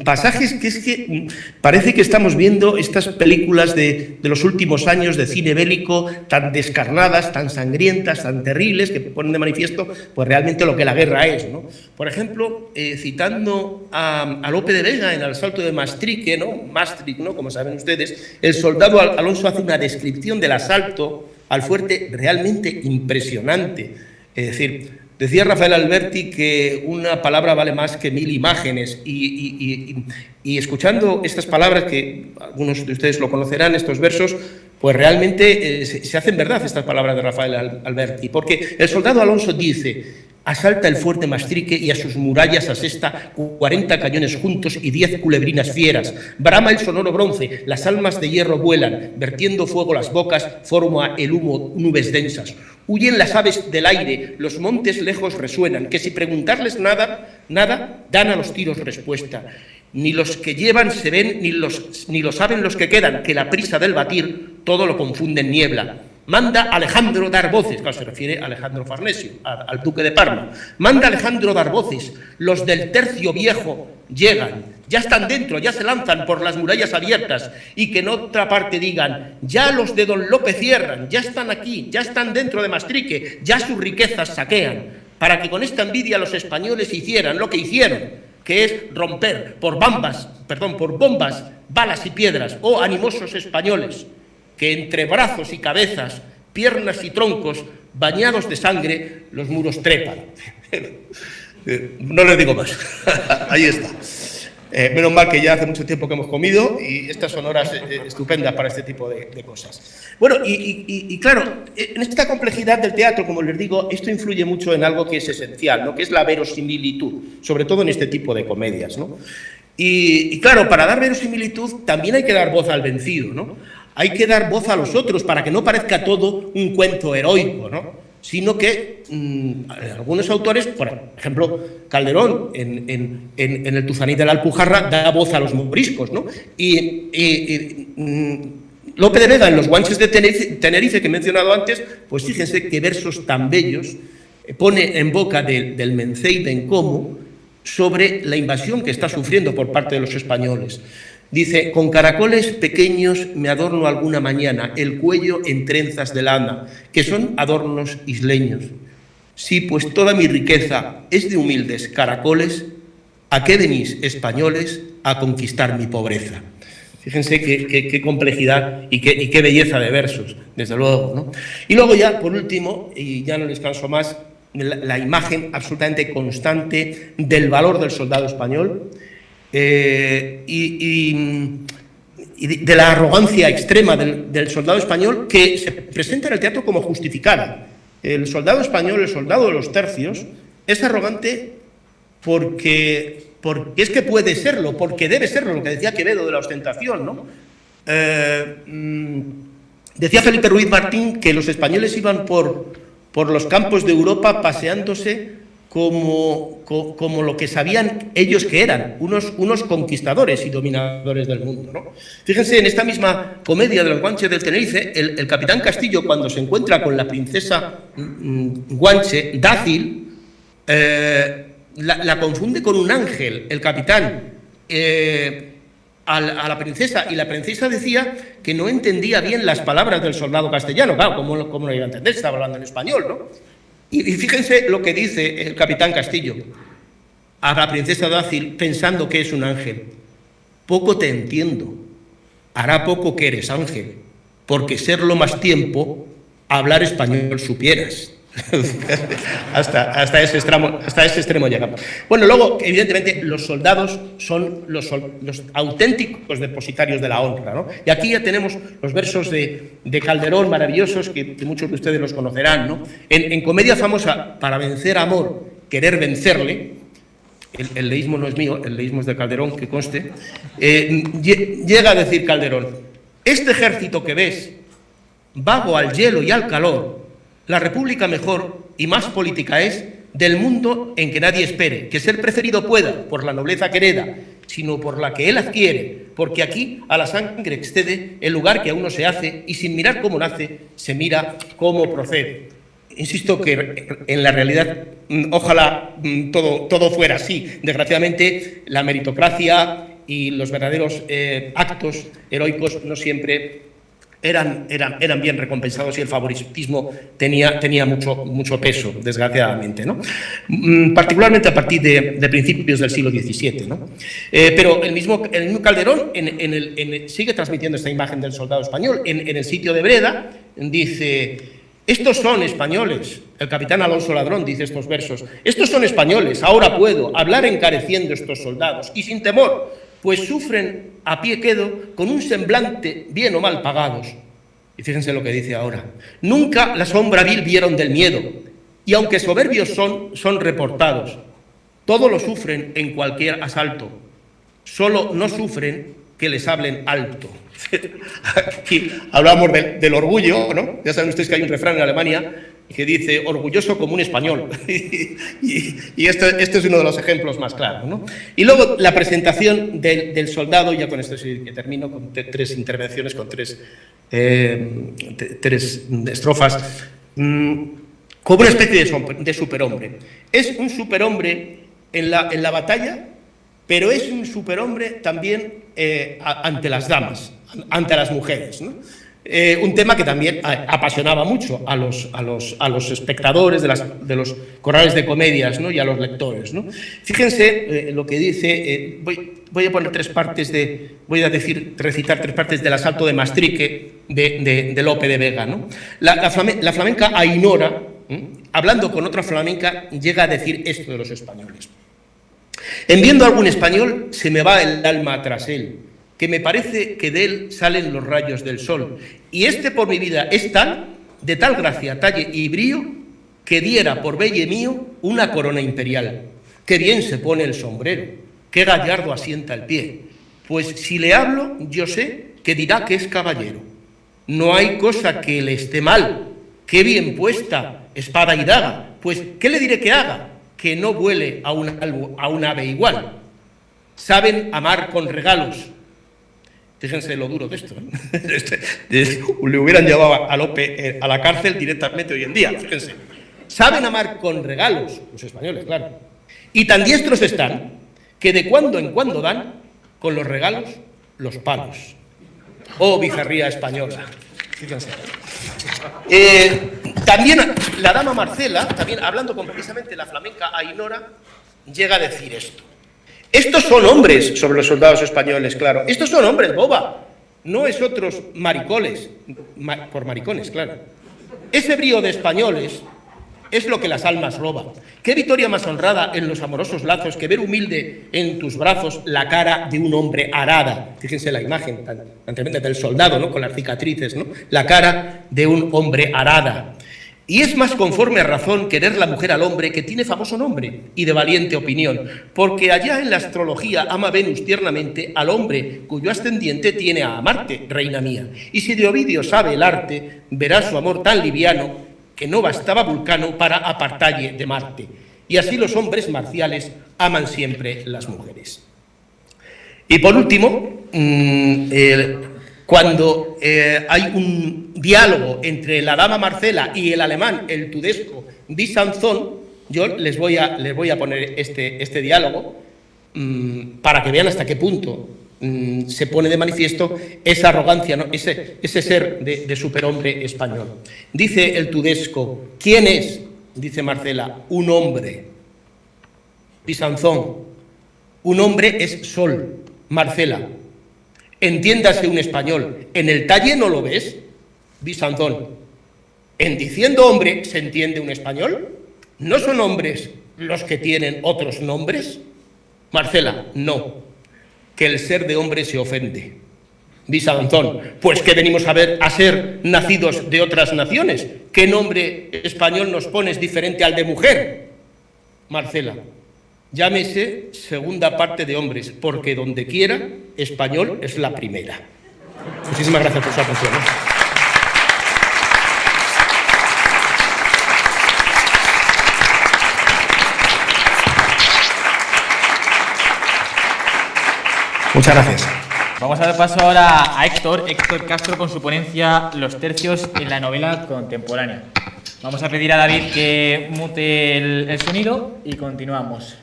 pasajes que es que parece que estamos viendo estas películas de los últimos años de cine bélico tan descarnadas, tan sangrientas, tan terribles, que ponen de manifiesto pues realmente lo que la guerra es, ¿no? Por ejemplo, citando a Lope de Vega en El asalto de Maastricht, ¿no? Como saben ustedes, el soldado Alonso hace una descripción del asalto al fuerte realmente impresionante. Es decir, decía Rafael Alberti que una palabra vale más que 1000 imágenes y escuchando estas palabras, que algunos de ustedes lo conocerán, estos versos, pues realmente se hacen verdad estas palabras de Rafael Alberti, porque el soldado Alonso dice: asalta el fuerte Maastricht y a sus murallas asesta 40 cañones juntos y 10 culebrinas fieras. Brama el sonoro bronce, las almas de hierro vuelan, vertiendo fuego las bocas, forma el humo nubes densas. Huyen las aves del aire, los montes lejos resuenan, que si preguntarles nada, dan a los tiros respuesta. Ni los que llevan se ven, ni lo saben los que quedan, que la prisa del batir todo lo confunde en niebla. Manda Alejandro dar voces, claro, se refiere a Alejandro Farnesio, al duque de Parma. Manda Alejandro dar voces, los del tercio viejo llegan, ya están dentro, ya se lanzan por las murallas abiertas, y que en otra parte digan, ya los de Don Lope cierran, ya están aquí, ya están dentro de Maastricht, ya sus riquezas saquean, para que con esta envidia los españoles hicieran lo que hicieron, que es romper por bombas, balas y piedras, oh animosos españoles, que entre brazos y cabezas, piernas y troncos, bañados de sangre, los muros trepan. No les digo más. Ahí está. Menos mal que ya hace mucho tiempo que hemos comido y estas son horas estupendas para este tipo de cosas. Bueno, y claro, en esta complejidad del teatro, como les digo, esto influye mucho en algo que es esencial, ¿no? Que es la verosimilitud, sobre todo en este tipo de comedias, ¿no? Y claro, para dar verosimilitud también hay que dar voz al vencido, ¿no? Hay que dar voz a los otros para que no parezca todo un cuento heroico, ¿no? Sino que algunos autores, por ejemplo, Calderón, en el Tuzaní de la Alpujarra, da voz a los moriscos, ¿no? Y Lope de Vega, en los Guanches de Tenerife, que he mencionado antes, pues fíjense qué versos tan bellos pone en boca del Mencey de Encomo sobre la invasión que está sufriendo por parte de los españoles. Dice, con caracoles pequeños me adorno alguna mañana el cuello en trenzas de lana, que son adornos isleños. Sí, pues toda mi riqueza es de humildes caracoles, ¿a qué venís, españoles, a conquistar mi pobreza? Fíjense qué complejidad y qué belleza de versos, desde luego, ¿no? Y luego ya, por último, y ya no les canso más, la imagen absolutamente constante del valor del soldado español, y de la arrogancia extrema del soldado español, que se presenta en el teatro como justificada. El soldado español, el soldado de los tercios, es arrogante porque es que puede serlo, porque debe serlo, lo que decía Quevedo de la ostentación, ¿no? Decía Felipe Ruiz Martín que los españoles iban por los campos de Europa paseándose como lo que sabían ellos que eran, unos conquistadores y dominadores del mundo, ¿no? Fíjense, en esta misma comedia de los Guanches del Tenerife, el capitán Castillo, cuando se encuentra con la princesa Guanche, Dácil, la confunde con un ángel, el capitán, a la princesa, y la princesa decía que no entendía bien las palabras del soldado castellano. Claro, ¿cómo lo iba a entender? Estaba hablando en español, ¿no? Y fíjense lo que dice el capitán Castillo a la princesa Dácil, pensando que es un ángel. Poco te entiendo, hará poco que eres ángel, porque serlo más tiempo, hablar español supieras. hasta ese extremo llegamos. Bueno, luego, evidentemente, los soldados son los auténticos depositarios de la honra, ¿no? Y aquí ya tenemos los versos de Calderón maravillosos, que muchos de ustedes los conocerán, ¿no? En comedia famosa, Para vencer amor, querer vencerle, el leísmo no es mío, el leísmo es de Calderón, que conste, llega a decir Calderón, este ejército que ves, vago al hielo y al calor, la república mejor y más política es del mundo en que nadie espere, que ser preferido pueda por la nobleza que hereda, sino por la que él adquiere, porque aquí a la sangre excede el lugar que a uno se hace, y sin mirar cómo nace, se mira cómo procede. Insisto que en la realidad, ojalá todo fuera así. Desgraciadamente, la meritocracia y los verdaderos actos heroicos no siempre eran bien recompensados, y el favoritismo tenía mucho peso, desgraciadamente, ¿no? Particularmente a partir de principios del siglo XVII, ¿no? Pero el mismo Calderón sigue transmitiendo esta imagen del soldado español. En el sitio de Breda dice, estos son españoles, el capitán Alonso Ladrón dice estos versos, estos son españoles, ahora puedo hablar encareciendo estos soldados, y sin temor, pues sufren a pie quedo con un semblante bien o mal pagados. Y fíjense lo que dice ahora. Nunca la sombra vil vieron del miedo, y aunque soberbios son reportados. Todo lo sufren en cualquier asalto. Solo no sufren que les hablen alto. Aquí hablamos del orgullo, ¿no? Ya saben ustedes que hay un refrán en Alemania que dice orgulloso como un español. y esto es uno de los ejemplos más claros, ¿no? Y luego la presentación del soldado, ya con esto sí que termino, con tres intervenciones, con tres estrofas, como una especie de superhombre. Es un superhombre en la batalla, pero es un superhombre también ante las damas, ante las mujeres, ¿no? Un tema que también apasionaba mucho a los espectadores de los corrales de comedias, ¿no? Y a los lectores, ¿no? Fíjense lo que dice, voy a poner recitar tres partes del asalto de Maastricht de Lope de Vega, ¿no? La flamenca Ainora, hablando con otra flamenca, llega a decir esto de los españoles: en viendo a algún español se me va el alma tras él, que me parece que de él salen los rayos del sol, y este por mi vida es tal, de tal gracia, talle y brío, que diera por belle mío una corona imperial. Qué bien se pone el sombrero, qué gallardo asienta el pie, pues si le hablo yo sé que dirá que es caballero. No hay cosa que le esté mal, qué bien puesta espada y daga, pues ¿qué le diré que haga? Que no vuele a un ave igual. Saben amar con regalos. Fíjense lo duro de esto, ¿eh? Le hubieran llevado a Lope a la cárcel directamente hoy en día, fíjense. Saben amar con regalos, los españoles, claro. Y tan diestros están que de cuando en cuando dan con los regalos los palos. Oh, bizarría española. Fíjense. También la dama Marcela, también hablando con precisamente la flamenca Ainora, llega a decir esto. Estos son hombres, sobre los soldados españoles, claro. Estos son hombres, boba. No es otros maricoles, por maricones, claro. Ese brío de españoles es lo que las almas roba. Qué victoria más honrada en los amorosos lazos que ver humilde en tus brazos la cara de un hombre arada. Fíjense la imagen tan tremenda del soldado, ¿no? Con las cicatrices, ¿no? La cara de un hombre arada. Y es más conforme a razón querer la mujer al hombre que tiene famoso nombre y de valiente opinión, porque allá en la astrología ama Venus tiernamente al hombre cuyo ascendiente tiene a Marte, reina mía. Y si de Ovidio sabe el arte, verá su amor tan liviano que no bastaba Vulcano para apartalle de Marte. Y así los hombres marciales aman siempre las mujeres. Y por último, cuando hay un diálogo entre la dama Marcela y el alemán, el tudesco Besançon, yo les voy a poner este diálogo para que vean hasta qué punto se pone de manifiesto esa arrogancia, ¿no? ese ser de superhombre español. Dice el tudesco: ¿quién es? Dice Marcela: un hombre. Besançon: un hombre es sol. Marcela: entiéndase un español, ¿en el talle no lo ves? Besançon: ¿en diciendo hombre se entiende un español? ¿No son hombres los que tienen otros nombres? Marcela: no, que el ser de hombre se ofende. Besançon: pues ¿qué venimos a ser nacidos de otras naciones? ¿Qué nombre español nos pones diferente al de mujer? Marcela: llámese segunda parte de hombres, porque donde quiera, español es la primera. Muchísimas gracias por su atención. Muchas gracias. Vamos a dar paso ahora a Héctor Castro con su ponencia Los tercios en la novela contemporánea. Vamos a pedir a David que mute el sonido y continuamos.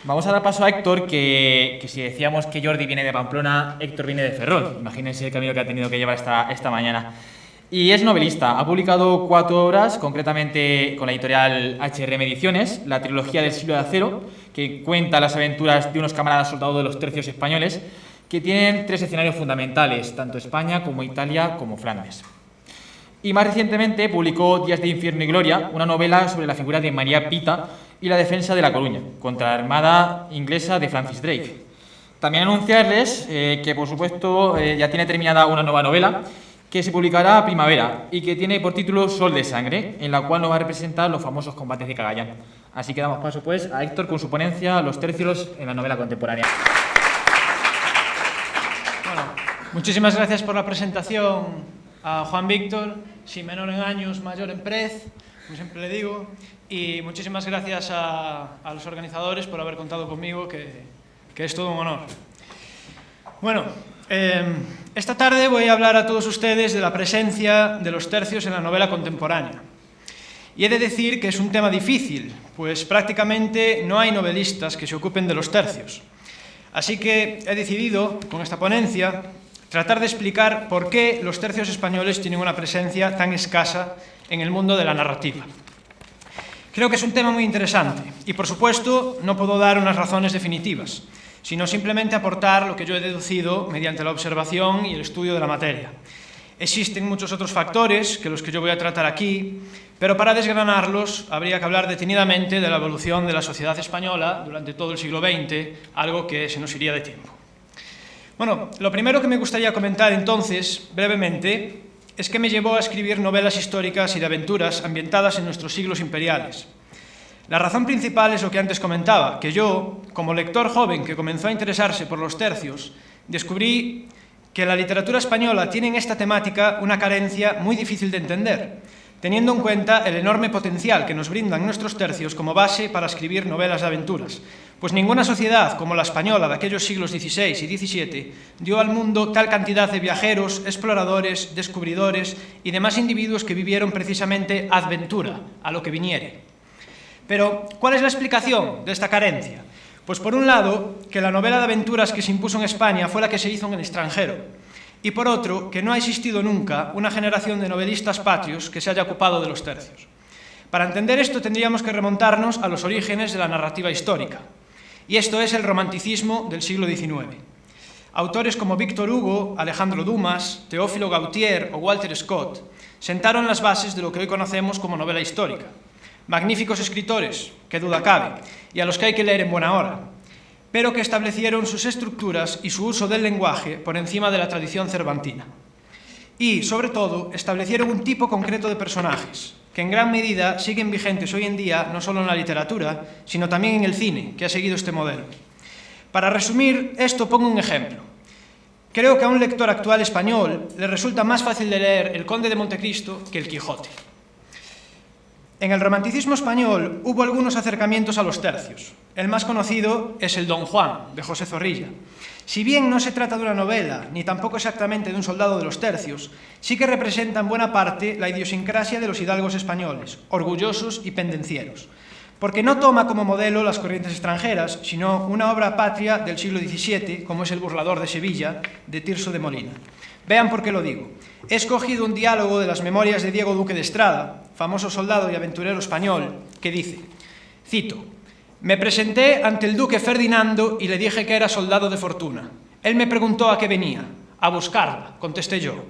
Vamos a dar paso a Héctor, que si decíamos que Jordi viene de Pamplona, Héctor viene de Ferrol. Imagínense el camino que ha tenido que llevar esta mañana. Y es novelista. Ha publicado 4 obras, concretamente con la editorial HRM Ediciones, la trilogía del Siglo de Acero, que cuenta las aventuras de unos camaradas soldados de los tercios españoles, que tienen 3 escenarios fundamentales, tanto España como Italia como Flandes. Y más recientemente publicó Días de Infierno y Gloria, una novela sobre la figura de María Pita y la defensa de La Coruña, contra la armada inglesa de Francis Drake. También anunciarles que, por supuesto, ya tiene terminada una nueva novela que se publicará a primavera y que tiene por título Sol de Sangre, en la cual nos va a representar los famosos combates de Cagayán. Así que damos paso, pues, a Héctor con su ponencia Los tercios en la novela contemporánea. Muchísimas gracias por la presentación a Juan Víctor, sí, menor en años, mayor en prez, como siempre le digo, y muchísimas gracias a los organizadores por haber contado conmigo, que es todo un honor. Bueno, esta tarde voy a hablar a todos ustedes de la presencia de los tercios en la novela contemporánea. Y he de decir que es un tema difícil, pues prácticamente no hay novelistas que se ocupen de los tercios. Así que he decidido, con esta ponencia, tratar de explicar por qué los tercios españoles tienen una presencia tan escasa en el mundo de la narrativa. Creo que es un tema muy interesante y, por supuesto, no puedo dar unas razones definitivas, sino simplemente aportar lo que yo he deducido mediante la observación y el estudio de la materia. Existen muchos otros factores que los que yo voy a tratar aquí, pero para desgranarlos habría que hablar detenidamente de la evolución de la sociedad española durante todo el siglo XX, algo que se nos iría de tiempo. Bueno, lo primero que me gustaría comentar entonces, brevemente, es que me llevó a escribir novelas históricas y de aventuras ambientadas en nuestros siglos imperiales. La razón principal es lo que antes comentaba, que yo, como lector joven que comenzó a interesarse por los tercios, descubrí que la literatura española tiene en esta temática una carencia muy difícil de entender, teniendo en cuenta el enorme potencial que nos brindan nuestros tercios como base para escribir novelas de aventuras, pues ninguna sociedad como la española de aquellos siglos XVI y XVII dio al mundo tal cantidad de viajeros, exploradores, descubridores y demás individuos que vivieron precisamente adventura, a lo que viniere. Pero, ¿cuál es la explicación de esta carencia? Pues por un lado, que la novela de aventuras que se impuso en España fue la que se hizo en el extranjero, y por otro, que no ha existido nunca una generación de novelistas patrios que se haya ocupado de los tercios. Para entender esto tendríamos que remontarnos a los orígenes de la narrativa histórica, y esto es el romanticismo del siglo XIX. Autores como Víctor Hugo, Alejandro Dumas, Teófilo Gautier o Walter Scott sentaron las bases de lo que hoy conocemos como novela histórica. Magníficos escritores, qué duda cabe, y a los que hay que leer en buena hora, pero que establecieron sus estructuras y su uso del lenguaje por encima de la tradición cervantina. Y, sobre todo, establecieron un tipo concreto de personajes, que en gran medida siguen vigentes hoy en día no solo en la literatura, sino también en el cine, que ha seguido este modelo. Para resumir esto, pongo un ejemplo. Creo que a un lector actual español le resulta más fácil de leer El Conde de Montecristo que El Quijote. En el romanticismo español hubo algunos acercamientos a los tercios. El más conocido es el Don Juan, de José Zorrilla. Si bien no se trata de una novela, ni tampoco exactamente de un soldado de los tercios, sí que representa en buena parte la idiosincrasia de los hidalgos españoles, orgullosos y pendencieros, porque no toma como modelo las corrientes extranjeras, sino una obra patria del siglo XVII, como es El burlador de Sevilla, de Tirso de Molina. Vean por qué lo digo. He escogido un diálogo de las memorias de Diego Duque de Estrada, famoso soldado y aventurero español, que dice, cito, «Me presenté ante el duque Ferdinando y le dije que era soldado de fortuna. Él me preguntó a qué venía. A buscarla, contesté yo.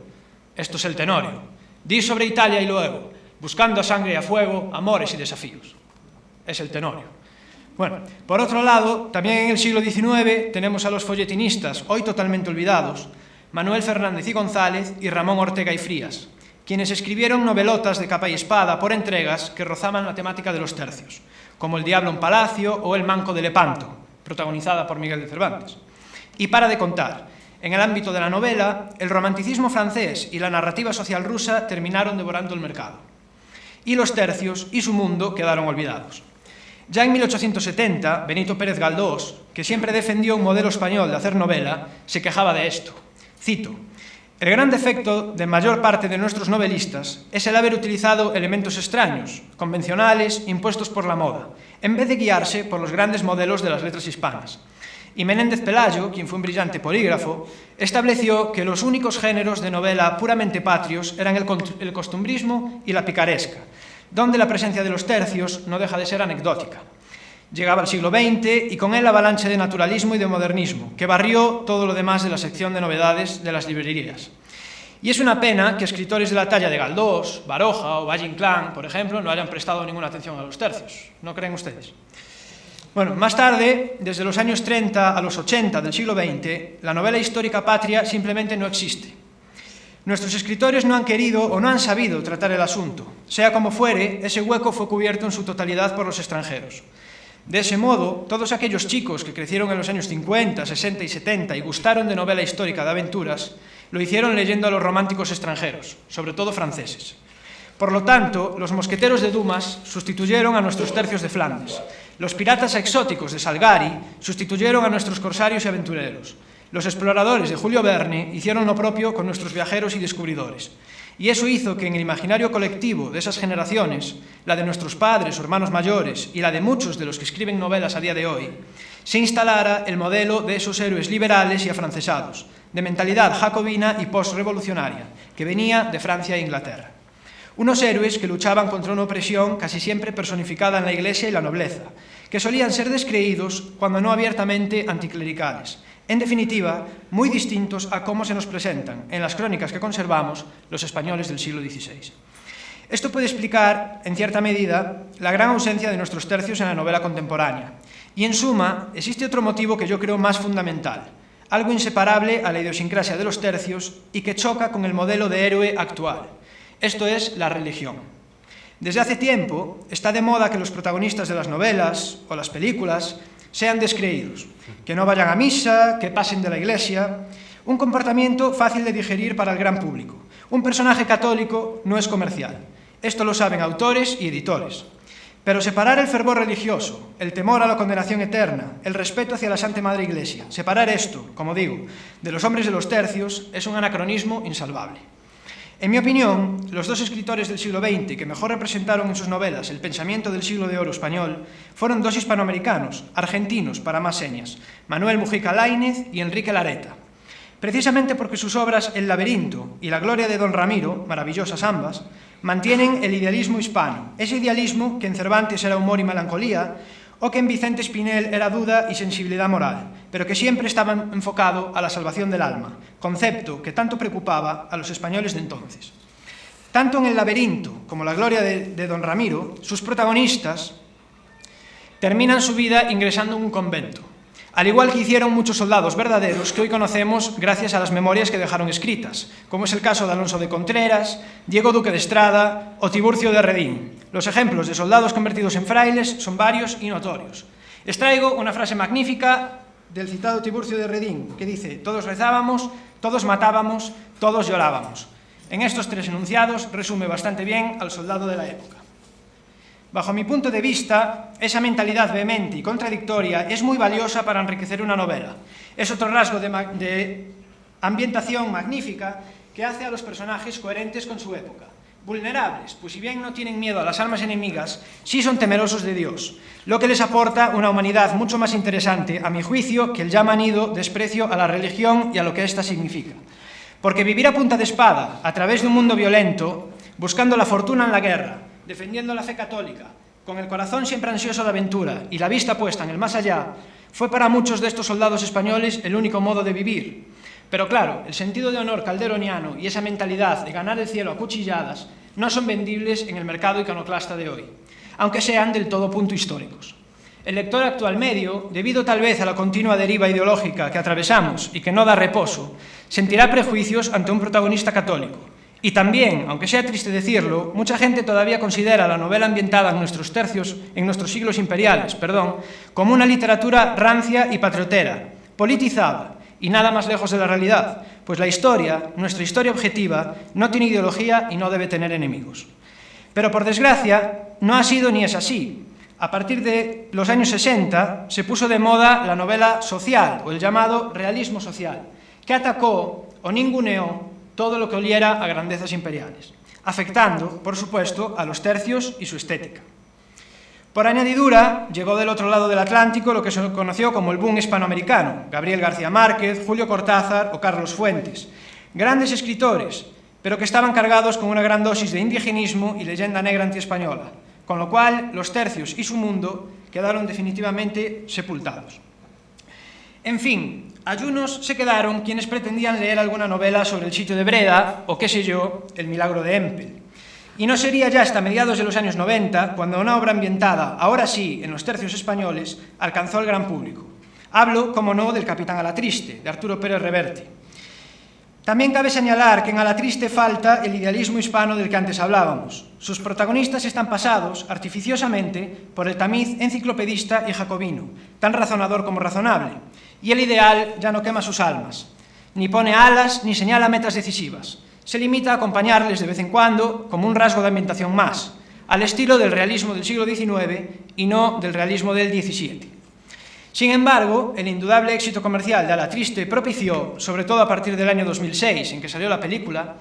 Esto es el Tenorio. Di sobre Italia y luego, buscando a sangre y a fuego, amores y desafíos». Es el Tenorio. Bueno, por otro lado, también en el siglo XIX tenemos a los folletinistas, hoy totalmente olvidados, Manuel Fernández y González y Ramón Ortega y Frías, quienes escribieron novelotas de capa y espada por entregas que rozaban la temática de los tercios, como El diablo en palacio o El manco de Lepanto, protagonizada por Miguel de Cervantes. Y para de contar, en el ámbito de la novela, el romanticismo francés y la narrativa social rusa terminaron devorando el mercado. Y los tercios y su mundo quedaron olvidados. Ya en 1870, Benito Pérez Galdós, que siempre defendió un modelo español de hacer novela, se quejaba de esto. Cito, «El gran defecto de mayor parte de nuestros novelistas es el haber utilizado elementos extraños, convencionales, impuestos por la moda, en vez de guiarse por los grandes modelos de las letras hispanas». Y Menéndez Pelayo, quien fue un brillante polígrafo, estableció que los únicos géneros de novela puramente patrios eran el costumbrismo y la picaresca, donde la presencia de los tercios no deja de ser anecdótica. Llegaba el siglo XX y con él la avalancha de naturalismo y de modernismo, que barrió todo lo demás de la sección de novedades de las librerías. Y es una pena que escritores de la talla de Galdós, Baroja o Valle Inclán, por ejemplo, no hayan prestado ninguna atención a los tercios. ¿No creen ustedes? Bueno, más tarde, desde los años 30 a los 80 del siglo XX, la novela histórica patria simplemente no existe. Nuestros escritores no han querido o no han sabido tratar el asunto. Sea como fuere, ese hueco fue cubierto en su totalidad por los extranjeros. De ese modo, todos aquellos chicos que crecieron en los años 50, 60 y 70 y gustaron de novela histórica de aventuras, lo hicieron leyendo a los románticos extranjeros, sobre todo franceses. Por lo tanto, los mosqueteros de Dumas sustituyeron a nuestros tercios de Flandes. Los piratas exóticos de Salgari sustituyeron a nuestros corsarios y aventureros. Los exploradores de Julio Verne hicieron lo propio con nuestros viajeros y descubridores. Y eso hizo que en el imaginario colectivo de esas generaciones, la de nuestros padres o hermanos mayores y la de muchos de los que escriben novelas a día de hoy, se instalara el modelo de esos héroes liberales y afrancesados, de mentalidad jacobina y postrevolucionaria, que venía de Francia e Inglaterra. Unos héroes que luchaban contra una opresión casi siempre personificada en la Iglesia y la nobleza, que solían ser descreídos cuando no abiertamente anticlericales. En definitiva, muy distintos a cómo se nos presentan en las crónicas que conservamos los españoles del siglo XVI. Esto puede explicar, en cierta medida, la gran ausencia de nuestros tercios en la novela contemporánea. Y en suma, existe otro motivo que yo creo más fundamental, algo inseparable a la idiosincrasia de los tercios y que choca con el modelo de héroe actual. Esto es la religión. Desde hace tiempo está de moda que los protagonistas de las novelas o las películas sean descreídos, que no vayan a misa, que pasen de la iglesia, un comportamiento fácil de digerir para el gran público. Un personaje católico no es comercial. Esto lo saben autores y editores. Pero separar el fervor religioso, el temor a la condenación eterna, el respeto hacia la Santa Madre Iglesia, separar esto, como digo, de los hombres de los tercios, es un anacronismo insalvable. En mi opinión, los dos escritores del siglo XX que mejor representaron en sus novelas el pensamiento del siglo de oro español fueron dos hispanoamericanos, argentinos para más señas, Manuel Mujica Laínez y Enrique Larreta. Precisamente porque sus obras El laberinto y La gloria de Don Ramiro, maravillosas ambas, mantienen el idealismo hispano, ese idealismo que en Cervantes era humor y melancolía, o que en Vicente Espinel era duda y sensibilidad moral, pero que siempre estaba enfocado a la salvación del alma, concepto que tanto preocupaba a los españoles de entonces. Tanto en El laberinto como La gloria de Don Ramiro, sus protagonistas terminan su vida ingresando en un convento, al igual que hicieron muchos soldados verdaderos que hoy conocemos gracias a las memorias que dejaron escritas, como es el caso de Alonso de Contreras, Diego Duque de Estrada o Tiburcio de Redín. Los ejemplos de soldados convertidos en frailes son varios y notorios. Les traigo una frase magnífica del citado Tiburcio de Redín, que dice: todos rezábamos, todos matábamos, todos llorábamos. En estos tres enunciados resume bastante bien al soldado de la época. Bajo mi punto de vista, esa mentalidad vehemente y contradictoria es muy valiosa para enriquecer una novela. Es otro rasgo de ambientación magnífica que hace a los personajes coherentes con su época. Vulnerables, pues si bien no tienen miedo a las armas enemigas, sí son temerosos de Dios, lo que les aporta una humanidad mucho más interesante, a mi juicio, que el ya manido desprecio a la religión y a lo que ésta significa. Porque vivir a punta de espada, a través de un mundo violento, buscando la fortuna en la guerra, defendiendo la fe católica, con el corazón siempre ansioso de aventura y la vista puesta en el más allá, fue para muchos de estos soldados españoles el único modo de vivir. Pero claro, el sentido de honor calderoniano y esa mentalidad de ganar el cielo a cuchilladas no son vendibles en el mercado iconoclasta de hoy, aunque sean del todo punto históricos. El lector actual medio, debido tal vez a la continua deriva ideológica que atravesamos y que no da reposo, sentirá prejuicios ante un protagonista católico. Y también, aunque sea triste decirlo, mucha gente todavía considera la novela ambientada en nuestros siglos imperiales, como una literatura rancia y patriotera, politizada y nada más lejos de la realidad, pues la historia, nuestra historia objetiva, no tiene ideología y no debe tener enemigos. Pero por desgracia, no ha sido ni es así. A partir de los años 60 se puso de moda la novela social, o el llamado realismo social, que atacó o ninguneó todo lo que oliera a grandezas imperiales, afectando, por supuesto, a los tercios y su estética. Por añadidura, llegó del otro lado del Atlántico lo que se conoció como el boom hispanoamericano, Gabriel García Márquez, Julio Cortázar o Carlos Fuentes, grandes escritores, pero que estaban cargados con una gran dosis de indigenismo y leyenda negra antiespañola, con lo cual los tercios y su mundo quedaron definitivamente sepultados. En fin, ayunos se quedaron quienes pretendían leer alguna novela sobre el sitio de Breda o, qué sé yo, el milagro de Empel. Y no sería ya hasta mediados de los años 90 cuando una obra ambientada, ahora sí, en los tercios españoles, alcanzó al gran público. Hablo, como no, del Capitán Alatriste, de Arturo Pérez Reverte. También cabe señalar que en Alatriste falta el idealismo hispano del que antes hablábamos. Sus protagonistas están pasados, artificiosamente, por el tamiz enciclopedista y jacobino, tan razonador como razonable, y el ideal ya no quema sus almas. Ni pone alas ni señala metas decisivas. Se limita a acompañarles de vez en cuando como un rasgo de ambientación más, al estilo del realismo del siglo XIX y no del realismo del XVII. Sin embargo, el indudable éxito comercial de A la Triste propició, sobre todo a partir del año 2006, en que salió la película,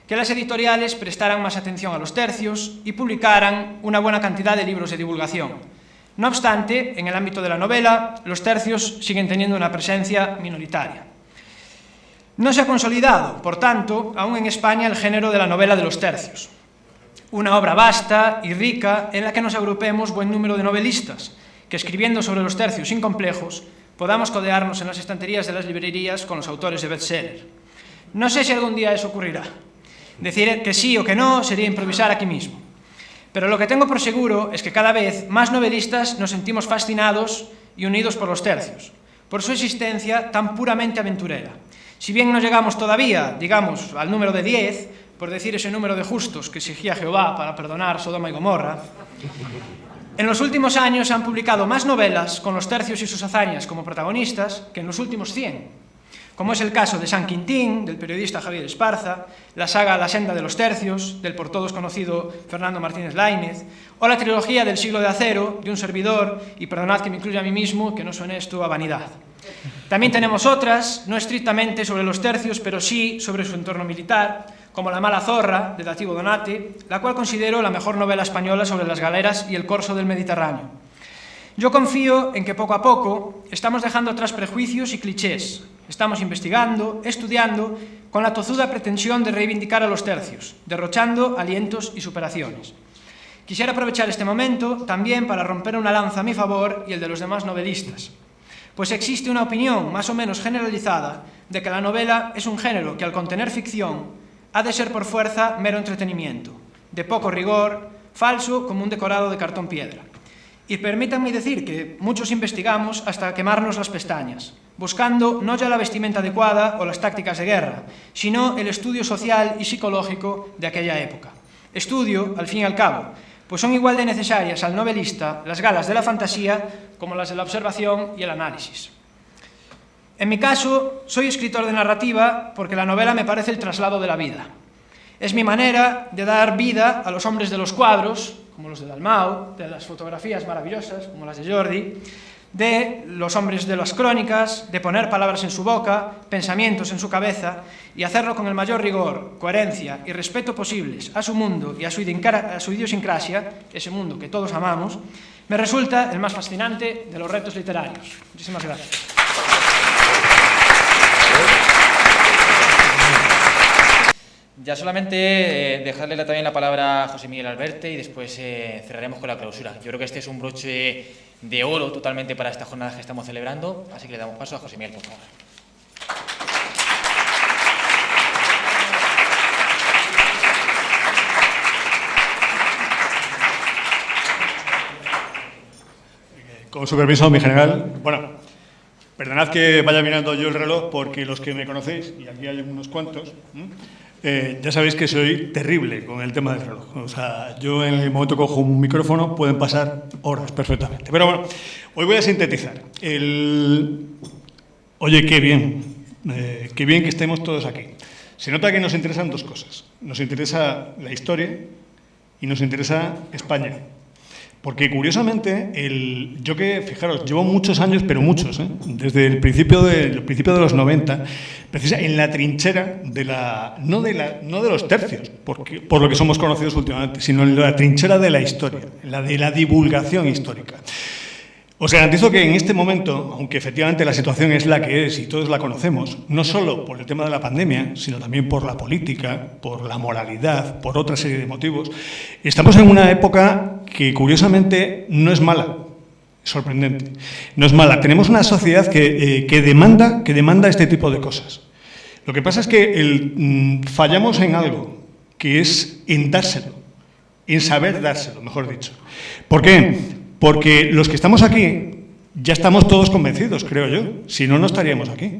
que las editoriales prestaran más atención a los tercios y publicaran una buena cantidad de libros de divulgación. No obstante, en el ámbito de la novela, los tercios siguen teniendo una presencia minoritaria. No se ha consolidado, por tanto, aún en España el género de la novela de los tercios. Una obra vasta y rica en la que nos agrupemos buen número de novelistas, que escribiendo sobre los tercios sin complejos, podamos codearnos en las estanterías de las librerías con los autores de bestseller. No sé si algún día eso ocurrirá. Decir que sí o que no sería improvisar aquí mismo. Pero lo que tengo por seguro es que cada vez más novelistas nos sentimos fascinados y unidos por los tercios, por su existencia tan puramente aventurera. Si bien no llegamos todavía, digamos, al número de 10, por decir ese número de justos que exigía Jehová para perdonar Sodoma y Gomorra, en los últimos años se han publicado más novelas con los tercios y sus hazañas como protagonistas que en los últimos 100, como es el caso de San Quintín, del periodista Javier Esparza, la saga La senda de los tercios, del por todos conocido Fernando Martínez Laínez, o la trilogía del Siglo de Acero, de un servidor, y perdonad que me incluya a mí mismo, que no suene esto a vanidad. También tenemos otras, no estrictamente sobre los tercios, pero sí sobre su entorno militar, como La mala zorra, de Dativo Donati, la cual considero la mejor novela española sobre las galeras y el corso del Mediterráneo. Yo confío en que poco a poco estamos dejando atrás prejuicios y clichés. Estamos investigando, estudiando, con la tozuda pretensión de reivindicar a los tercios, derrochando alientos y superaciones. Quisiera aprovechar este momento también para romper una lanza a mi favor y el de los demás novelistas, pues existe una opinión más o menos generalizada de que la novela es un género que al contener ficción ha de ser por fuerza mero entretenimiento, de poco rigor, falso como un decorado de cartón piedra. Y permítanme decir que muchos investigamos hasta quemarnos las pestañas, buscando no ya la vestimenta adecuada o las tácticas de guerra, sino el estudio social y psicológico de aquella época. Estudio, al fin y al cabo, pues son igual de necesarias al novelista las galas de la fantasía como las de la observación y el análisis. En mi caso, soy escritor de narrativa porque la novela me parece el traslado de la vida. Es mi manera de dar vida a los hombres de los cuadros, como los de Dalmau, de las fotografías maravillosas, como las de Jordi, de los hombres de las crónicas, de poner palabras en su boca, pensamientos en su cabeza, y hacerlo con el mayor rigor, coherencia y respeto posibles a su mundo y a su idiosincrasia, ese mundo que todos amamos, me resulta el más fascinante de los retos literarios. Muchísimas gracias. Ya solamente dejarle también la palabra a José Miguel Alberte y después cerraremos con la clausura. Yo creo que este es un broche de oro totalmente para esta jornada que estamos celebrando, así que le damos paso a José Miguel, por favor. Con su permiso, mi general. Bueno, perdonad que vaya mirando yo el reloj porque los que me conocéis, y aquí hay unos cuantos, ya sabéis que soy terrible con el tema del reloj. O sea, yo en el momento que cojo un micrófono pueden pasar horas perfectamente. Pero bueno, hoy voy a sintetizar. Oye, qué bien que estemos todos aquí. Se nota que nos interesan dos cosas. Nos interesa la historia y nos interesa España. Porque, curiosamente, yo que, fijaros, llevo muchos años, pero muchos, desde el principio de los 90, precisamente en la trinchera no de los tercios, por lo que somos conocidos últimamente, sino en la trinchera de la historia, la de la divulgación histórica. Os garantizo que en este momento, aunque efectivamente la situación es la que es y todos la conocemos, no solo por el tema de la pandemia, sino también por la política, por la moralidad, por otra serie de motivos, estamos en una época que curiosamente no es mala, sorprendente, no es mala. Tenemos una sociedad que demanda este tipo de cosas. Lo que pasa es que fallamos en algo, que es en dárselo, en saber dárselo, mejor dicho. ¿Por qué? Porque los que estamos aquí ya estamos todos convencidos, creo yo, si no, no estaríamos aquí.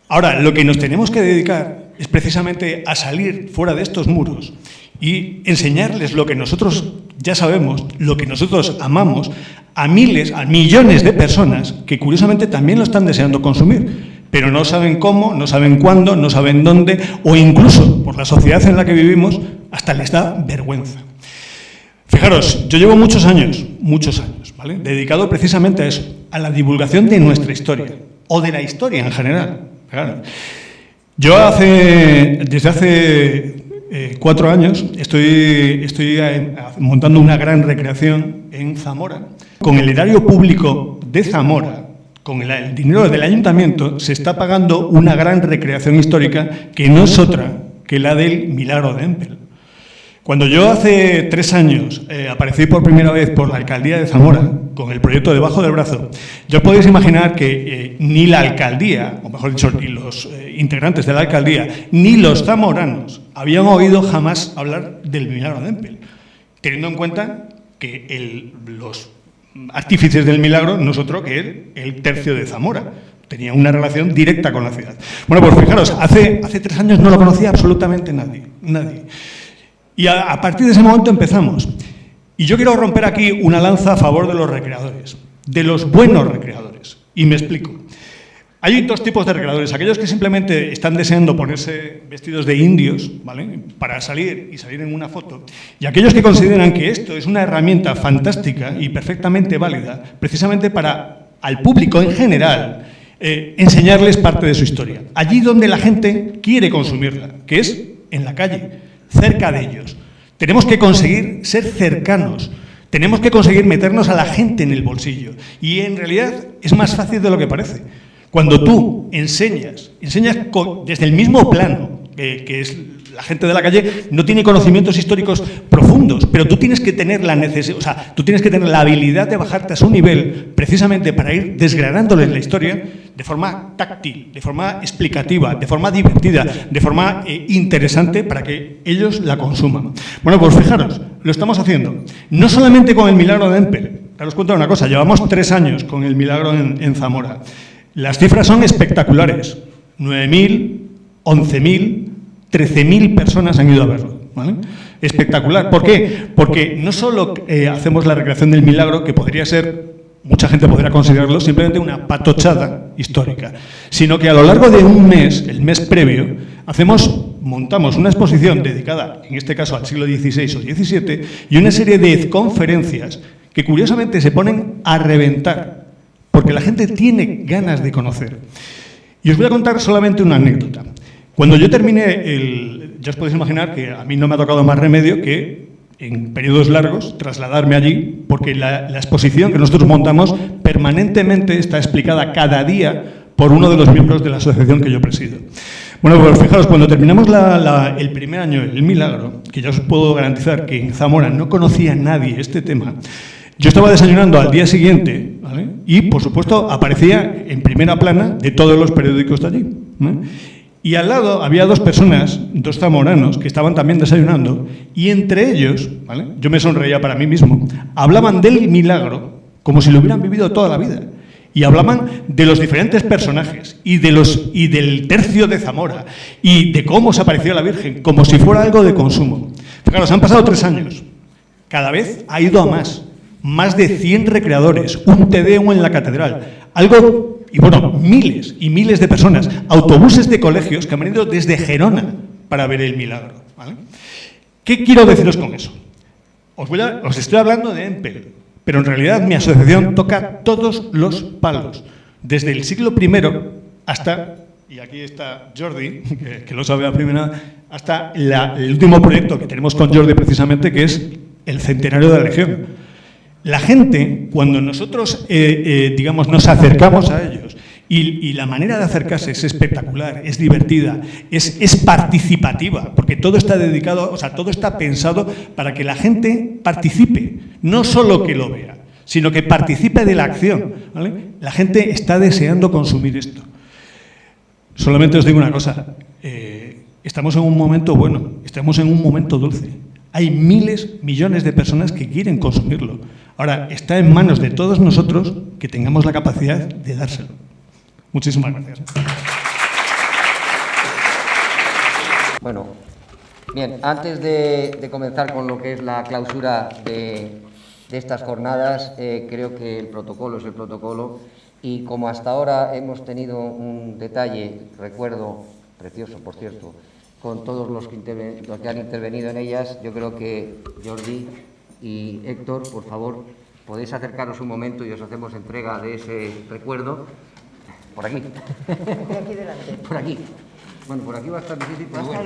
Ahora, lo que nos tenemos que dedicar es precisamente a salir fuera de estos muros y enseñarles lo que nosotros ya sabemos, lo que nosotros amamos, a miles, a millones de personas que curiosamente también lo están deseando consumir. pero no saben cómo, no saben cuándo, no saben dónde, o incluso, por la sociedad en la que vivimos, hasta les da vergüenza. Fijaros, yo llevo muchos años, ¿vale?, dedicado precisamente a eso, a la divulgación de nuestra historia, o de la historia en general. Claro. Yo desde hace 4 años estoy montando una gran recreación en Zamora. Con el erario público de Zamora, con el dinero del ayuntamiento, se está pagando una gran recreación histórica que no es otra que la del Milagro de Empel. Cuando yo hace 3 años aparecí por primera vez por la alcaldía de Zamora con el proyecto debajo del brazo, ya podéis imaginar que ni la alcaldía, o mejor dicho, ni los integrantes de la alcaldía, ni los zamoranos habían oído jamás hablar del Milagro de Empel, teniendo en cuenta que los artífices del milagro no es otro que el tercio de Zamora. Tenía una relación directa con la ciudad. Bueno, pues fijaros, hace 3 años no lo conocía absolutamente nadie. Y a partir de ese momento empezamos. Y yo quiero romper aquí una lanza a favor de los recreadores, de los buenos recreadores. Y me explico. Hay 2 tipos de recreadores. Aquellos que simplemente están deseando ponerse vestidos de indios, ¿vale?, para salir en una foto. Y aquellos que consideran que esto es una herramienta fantástica y perfectamente válida, precisamente para al público en general enseñarles parte de su historia. Allí donde la gente quiere consumirla, que es en la calle, cerca de ellos. Tenemos que conseguir ser cercanos, tenemos que conseguir meternos a la gente en el bolsillo. Y en realidad es más fácil de lo que parece. Cuando tú enseñas desde el mismo plano, que es la gente de la calle, no tiene conocimientos históricos profundos, pero tú tienes que tener tú tienes que tener la habilidad de bajarte a su nivel precisamente para ir desgranándoles la historia de forma táctil, de forma explicativa, de forma divertida, de forma interesante para que ellos la consuman. Bueno, pues fijaros, lo estamos haciendo. No solamente con el Milagro de Empel. Os cuento una cosa, llevamos 3 años con el Milagro en Zamora. Las cifras son espectaculares. 9.000, 11.000, 13.000 personas han ido a verlo, ¿vale? Espectacular. ¿Por qué? Porque no solo hacemos la recreación del milagro, que podría ser, mucha gente podría considerarlo simplemente una patochada histórica, sino que a lo largo de un mes, el mes previo, montamos una exposición dedicada, en este caso al siglo XVI o XVII, y una serie de conferencias que curiosamente se ponen a reventar, porque la gente tiene ganas de conocer. Y os voy a contar solamente una anécdota. Cuando yo terminé ya os podéis imaginar que a mí no me ha tocado más remedio que, en periodos largos, trasladarme allí, porque la exposición que nosotros montamos permanentemente está explicada cada día por uno de los miembros de la asociación que yo presido. Bueno, pues fijaros, cuando terminamos el primer año, el milagro, que ya os puedo garantizar que en Zamora no conocía nadie este tema, yo estaba desayunando al día siguiente, ¿vale?, y, por supuesto, aparecía en primera plana de todos los periódicos de allí, ¿vale? Y al lado había 2 personas, 2 zamoranos, que estaban también desayunando, y entre ellos, ¿vale?, yo me sonreía para mí mismo, hablaban del milagro como si lo hubieran vivido toda la vida. Y hablaban de los diferentes personajes y del tercio de Zamora y de cómo se apareció la Virgen, como si fuera algo de consumo. Fijaros, han pasado 3 años. Cada vez ha ido a más de 100 recreadores, un Te Deum en la catedral, y bueno, miles y miles de personas, autobuses de colegios que han venido desde Gerona para ver el milagro, ¿vale? ¿Qué quiero deciros con eso? Os estoy hablando de Empel, pero en realidad mi asociación toca todos los palos, desde el siglo I hasta, y aquí está Jordi, que lo sabe a primera, hasta el último proyecto que tenemos con Jordi precisamente, que es el centenario de la Legión. La gente, cuando nosotros, nos acercamos a ellos, y la manera de acercarse es espectacular, es divertida, es participativa, porque todo está todo está pensado para que la gente participe, no solo que lo vea, sino que participe de la acción, ¿vale? La gente está deseando consumir esto. Solamente os digo una cosa, estamos en un momento bueno, estamos en un momento dulce. Hay miles, millones de personas que quieren consumirlo. Ahora, está en manos de todos nosotros que tengamos la capacidad de dárselo. Muchísimas gracias. Bueno, bien, antes de comenzar con lo que es la clausura de estas jornadas. Creo que el protocolo es el protocolo y como hasta ahora hemos tenido un detalle, recuerdo, precioso por cierto, con todos los que han intervenido en ellas, yo creo que Jordi y Héctor, por favor, podéis acercaros un momento y os hacemos entrega de ese recuerdo. Por aquí. De aquí delante. Por aquí. Bueno, por aquí va a estar difícil, pero bueno.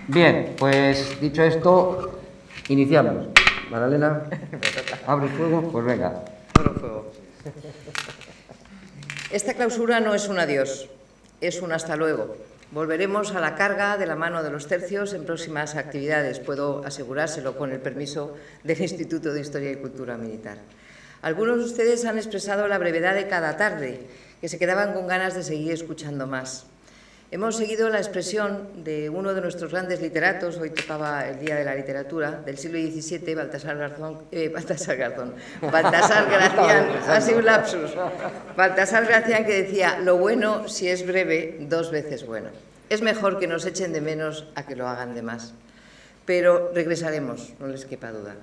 Bien, pues dicho esto, iniciamos. Magdalena, abre el fuego, pues venga. Abro fuego. Esta clausura no es un adiós, es un hasta luego. Volveremos a la carga de la mano de los tercios en próximas actividades, puedo asegurárselo con el permiso del Instituto de Historia y Cultura Militar. Algunos de ustedes han expresado la brevedad de cada tarde, que se quedaban con ganas de seguir escuchando más. Hemos seguido la expresión de uno de nuestros grandes literatos, hoy tocaba el Día de la Literatura, del siglo XVII, Baltasar Gracián, ha sido un lapsus, Baltasar Gracián, que decía: lo bueno, si es breve, 2 veces bueno. Es mejor que nos echen de menos a que lo hagan de más. Pero regresaremos, no les quepa duda.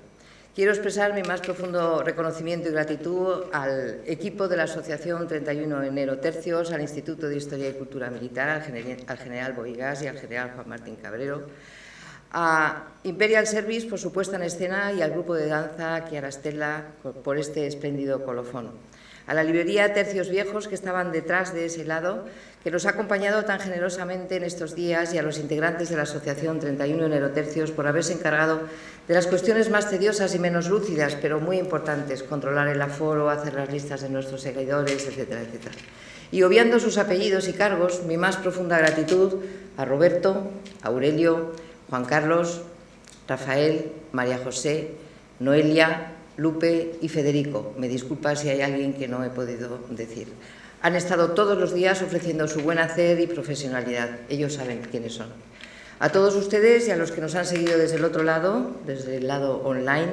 Quiero expresar mi más profundo reconocimiento y gratitud al equipo de la Asociación 31 de Enero Tercios, al Instituto de Historia y Cultura Militar, al general Bohigas y al general Juan Martín Cabrero, a Imperial Service por su puesta en escena y al grupo de danza Chiarastella por este espléndido colofón. A la librería Tercios Viejos, que estaban detrás de ese lado, que nos ha acompañado tan generosamente en estos días, y a los integrantes de la Asociación 31 de Enero Tercios por haberse encargado de las cuestiones más tediosas y menos lúcidas, pero muy importantes: controlar el aforo, hacer las listas de nuestros seguidores, etcétera, etcétera. Y obviando sus apellidos y cargos, mi más profunda gratitud a Roberto, Aurelio, Juan Carlos, Rafael, María José, Noelia, Lupe y Federico. Me disculpa si hay alguien que no he podido decir. Han estado todos los días ofreciendo su buen hacer y profesionalidad. Ellos saben quiénes son. A todos ustedes y a los que nos han seguido desde el otro lado, desde el lado online,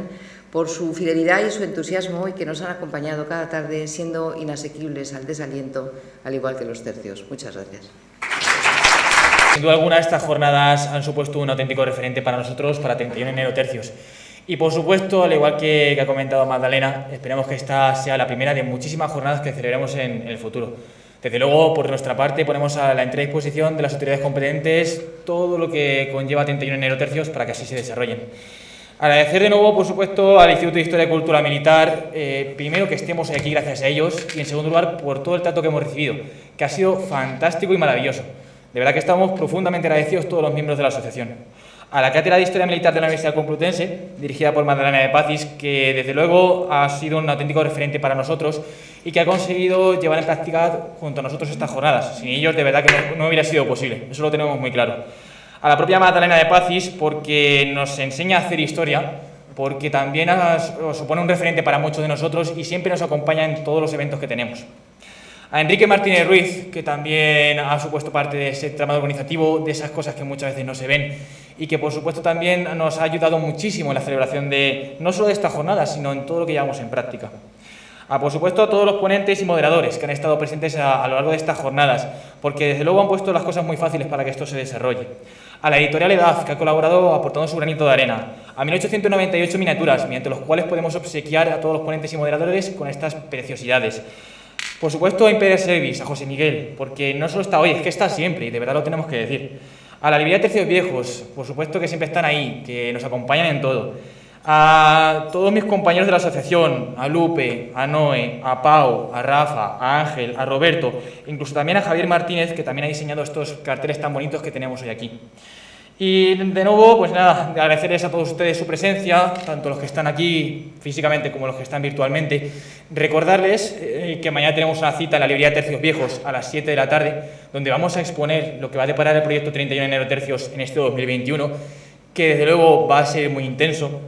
por su fidelidad y su entusiasmo, y que nos han acompañado cada tarde siendo inasequibles al desaliento, al igual que los tercios. Muchas gracias. Sin duda alguna, estas jornadas han supuesto un auténtico referente para nosotros, para 31 de Enero Tercios. Y por supuesto, al igual que ha comentado Magdalena, esperemos que esta sea la primera de muchísimas jornadas que celebremos en el futuro. Desde luego, por nuestra parte, ponemos a la entera disposición de las autoridades competentes todo lo que conlleva 31 de Enero Tercios para que así se desarrollen. Agradecer de nuevo, por supuesto, al Instituto de Historia y Cultura Militar, primero que estemos aquí gracias a ellos, y en segundo lugar por todo el trato que hemos recibido, que ha sido fantástico y maravilloso. De verdad que estamos profundamente agradecidos todos los miembros de la asociación. A la Cátedra de Historia Militar de la Universidad Complutense, dirigida por Magdalena de Pazis, que desde luego ha sido un auténtico referente para nosotros y que ha conseguido llevar en práctica junto a nosotros estas jornadas. Sin ellos, de verdad que no hubiera sido posible, eso lo tenemos muy claro. A la propia Magdalena de Pazis, porque nos enseña a hacer historia, porque también supone un referente para muchos de nosotros y siempre nos acompaña en todos los eventos que tenemos. A Enrique Martínez Ruiz, que también ha supuesto parte de ese tramado organizativo, de esas cosas que muchas veces no se ven, y que por supuesto también nos ha ayudado muchísimo en la celebración de no solo de esta jornada, sino en todo lo que llevamos en práctica. Por supuesto, a todos los ponentes y moderadores que han estado presentes a lo largo de estas jornadas, porque desde luego han puesto las cosas muy fáciles para que esto se desarrolle. A la editorial EDAF, que ha colaborado aportando su granito de arena. A 1898 miniaturas, mediante los cuales podemos obsequiar a todos los ponentes y moderadores con estas preciosidades. Por supuesto, a Imperial Service, a José Miguel, porque no solo está hoy, es que está siempre, y de verdad lo tenemos que decir. A la librería Tercios Viejos, por supuesto que siempre están ahí, que nos acompañan en todo. A todos mis compañeros de la asociación, a Lupe, a Noé, a Pau, a Rafa, a Ángel, a Roberto, incluso también a Javier Martínez, que también ha diseñado estos carteles tan bonitos que tenemos hoy aquí. Y de nuevo, pues nada, agradecerles a todos ustedes su presencia, tanto los que están aquí físicamente como los que están virtualmente. Recordarles que mañana tenemos una cita en la librería Tercios Viejos a las 7 de la tarde, donde vamos a exponer lo que va a deparar el proyecto 31 de Enero Tercios en este 2021, que desde luego va a ser muy intenso.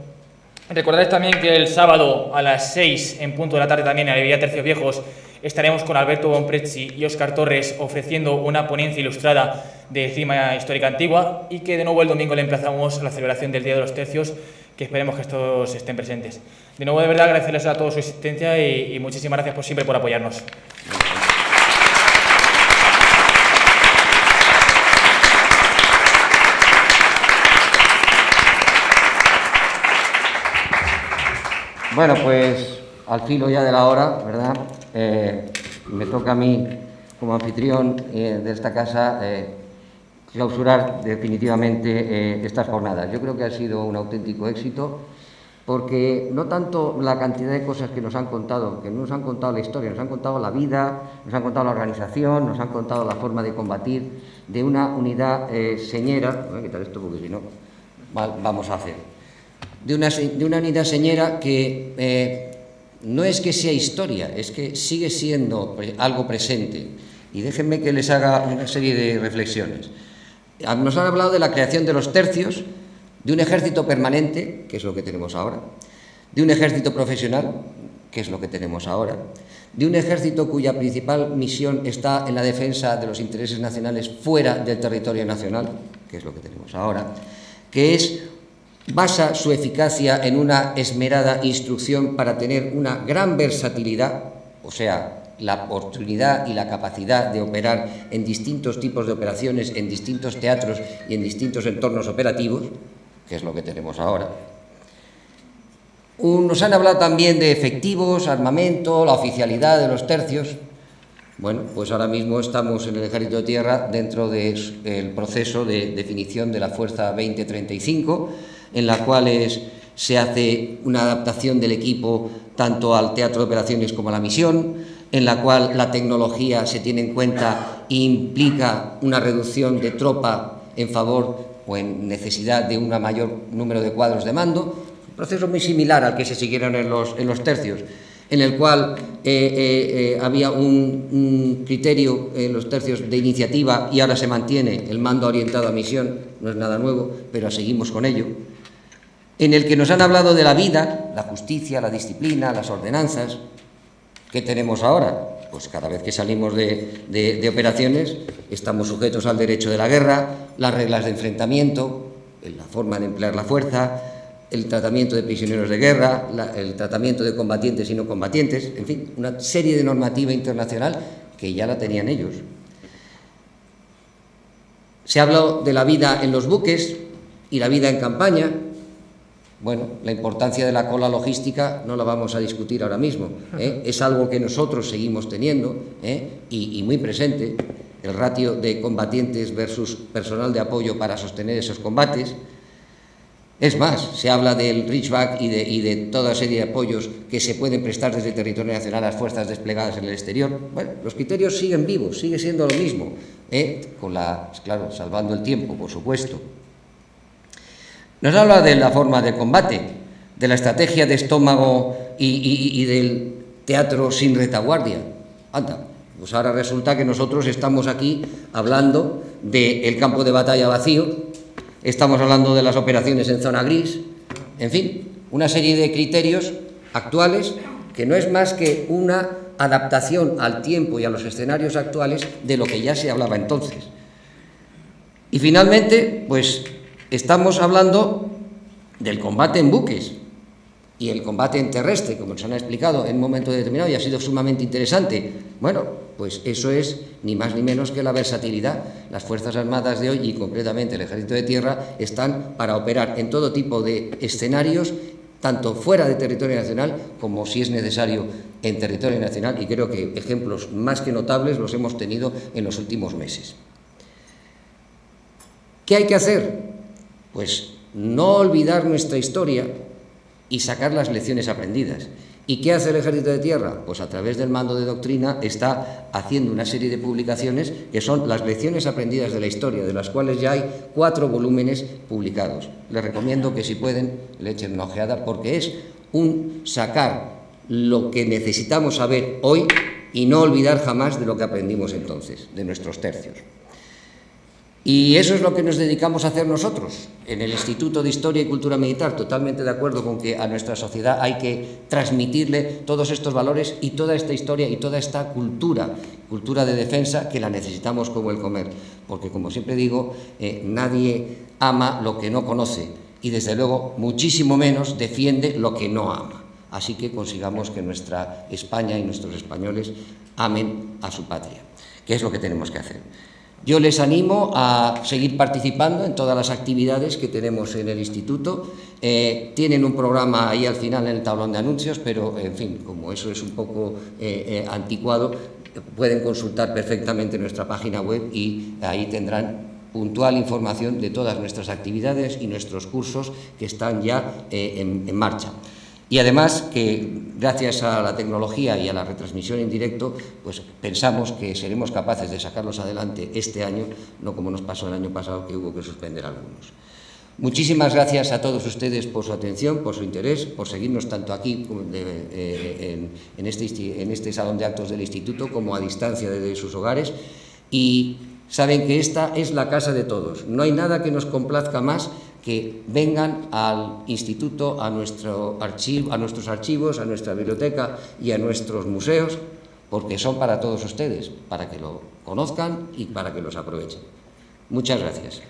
Recordarles también que el sábado a las 6 en punto de la tarde también en la librería Tercios Viejos estaremos con Alberto Bonprezzi y Óscar Torres ofreciendo una ponencia ilustrada de Cima Histórica Antigua, y que de nuevo el domingo le emplazamos a la celebración del Día de los Tercios, que esperemos que estos estén presentes. De nuevo, de verdad, agradecerles a todos su existencia y muchísimas gracias siempre por apoyarnos. Bueno, pues al filo ya de la hora, ¿verdad? Me toca a mí, como anfitrión de esta casa, clausurar definitivamente estas jornadas. Yo creo que ha sido un auténtico éxito, porque no tanto la cantidad de cosas que nos han contado, que no nos han contado la historia, nos han contado la vida, nos han contado la organización, nos han contado la forma de combatir, de una unidad señera. Voy a quitar esto porque si no, vamos a hacer. De una unidad señera que no es que sea historia, es que sigue siendo algo presente. Y déjenme que les haga una serie de reflexiones. Nos han hablado de la creación de los tercios, de un ejército permanente, que es lo que tenemos ahora, de un ejército profesional, que es lo que tenemos ahora, de un ejército cuya principal misión está en la defensa de los intereses nacionales fuera del territorio nacional, que es lo que tenemos ahora, que basa su eficacia en una esmerada instrucción para tener una gran versatilidad, o sea, la oportunidad y la capacidad de operar en distintos tipos de operaciones, en distintos teatros y en distintos entornos operativos, que es lo que tenemos ahora. Nos han hablado también de efectivos, armamento, la oficialidad de los tercios. Bueno, pues ahora mismo estamos en el Ejército de Tierra dentro del proceso de definición de la Fuerza 2035, en la cual se hace una adaptación del equipo tanto al teatro de operaciones como a la misión, en la cual la tecnología se tiene en cuenta e implica una reducción de tropa en favor o en necesidad de un mayor número de cuadros de mando, un proceso muy similar al que se siguieron en los tercios, en el cual había un criterio en los tercios de iniciativa y ahora se mantiene el mando orientado a misión, no es nada nuevo, pero seguimos con ello, en el que nos han hablado de la vida, la justicia, la disciplina, las ordenanzas. ¿Qué tenemos ahora? Pues cada vez que salimos de operaciones estamos sujetos al derecho de la guerra, las reglas de enfrentamiento, la forma de emplear la fuerza, el tratamiento de prisioneros de guerra, el tratamiento de combatientes y no combatientes, en fin, una serie de normativa internacional que ya la tenían ellos. Se ha hablado de la vida en los buques y la vida en campaña. Bueno, la importancia de la cola logística no la vamos a discutir ahora mismo, es algo que nosotros seguimos teniendo y muy presente, el ratio de combatientes versus personal de apoyo para sostener esos combates. Es más, se habla del reachback y de toda serie de apoyos que se pueden prestar desde el territorio nacional a las fuerzas desplegadas en el exterior. Bueno, los criterios siguen vivos, sigue siendo lo mismo, claro, salvando el tiempo, por supuesto. Nos habla de la forma de combate, de la estrategia de estómago y del teatro sin retaguardia. Anda, pues ahora resulta que nosotros estamos aquí hablando del campo de batalla vacío, estamos hablando de las operaciones en zona gris, en fin, una serie de criterios actuales que no es más que una adaptación al tiempo y a los escenarios actuales de lo que ya se hablaba entonces. Y finalmente, pues estamos hablando del combate en buques y el combate en terrestre, como nos han explicado en un momento determinado y ha sido sumamente interesante. Bueno, pues eso es ni más ni menos que la versatilidad. Las Fuerzas Armadas de hoy y concretamente el Ejército de Tierra están para operar en todo tipo de escenarios, tanto fuera de territorio nacional como, si es necesario, en territorio nacional, y creo que ejemplos más que notables los hemos tenido en los últimos meses. ¿Qué hay que hacer? Pues no olvidar nuestra historia y sacar las lecciones aprendidas. ¿Y qué hace el Ejército de Tierra? Pues a través del mando de doctrina está haciendo una serie de publicaciones que son las lecciones aprendidas de la historia, de las cuales ya hay 4 volúmenes publicados. Les recomiendo que si pueden le echen una ojeada porque es un sacar lo que necesitamos saber hoy y no olvidar jamás de lo que aprendimos entonces, de nuestros tercios. Y eso es lo que nos dedicamos a hacer nosotros en el Instituto de Historia y Cultura Militar, totalmente de acuerdo con que a nuestra sociedad hay que transmitirle todos estos valores y toda esta historia y toda esta cultura de defensa que la necesitamos como el comer, porque como siempre digo, nadie ama lo que no conoce y desde luego muchísimo menos defiende lo que no ama. Así que consigamos que nuestra España y nuestros españoles amen a su patria, que es lo que tenemos que hacer. Yo les animo a seguir participando en todas las actividades que tenemos en el Instituto. Tienen un programa ahí al final en el tablón de anuncios, pero, en fin, como eso es un poco anticuado, pueden consultar perfectamente nuestra página web y ahí tendrán puntual información de todas nuestras actividades y nuestros cursos que están ya en marcha. Y además que gracias a la tecnología y a la retransmisión en directo, pues pensamos que seremos capaces de sacarlos adelante este año, no como nos pasó el año pasado, que hubo que suspender algunos. Muchísimas gracias a todos ustedes por su atención, por su interés, por seguirnos tanto aquí en este salón de actos del Instituto como a distancia desde sus hogares. Y saben que esta es la casa de todos. No hay nada que nos complazca más que vengan al Instituto, a nuestros archivos, a nuestra biblioteca y a nuestros museos, porque son para todos ustedes, para que lo conozcan y para que los aprovechen. Muchas gracias.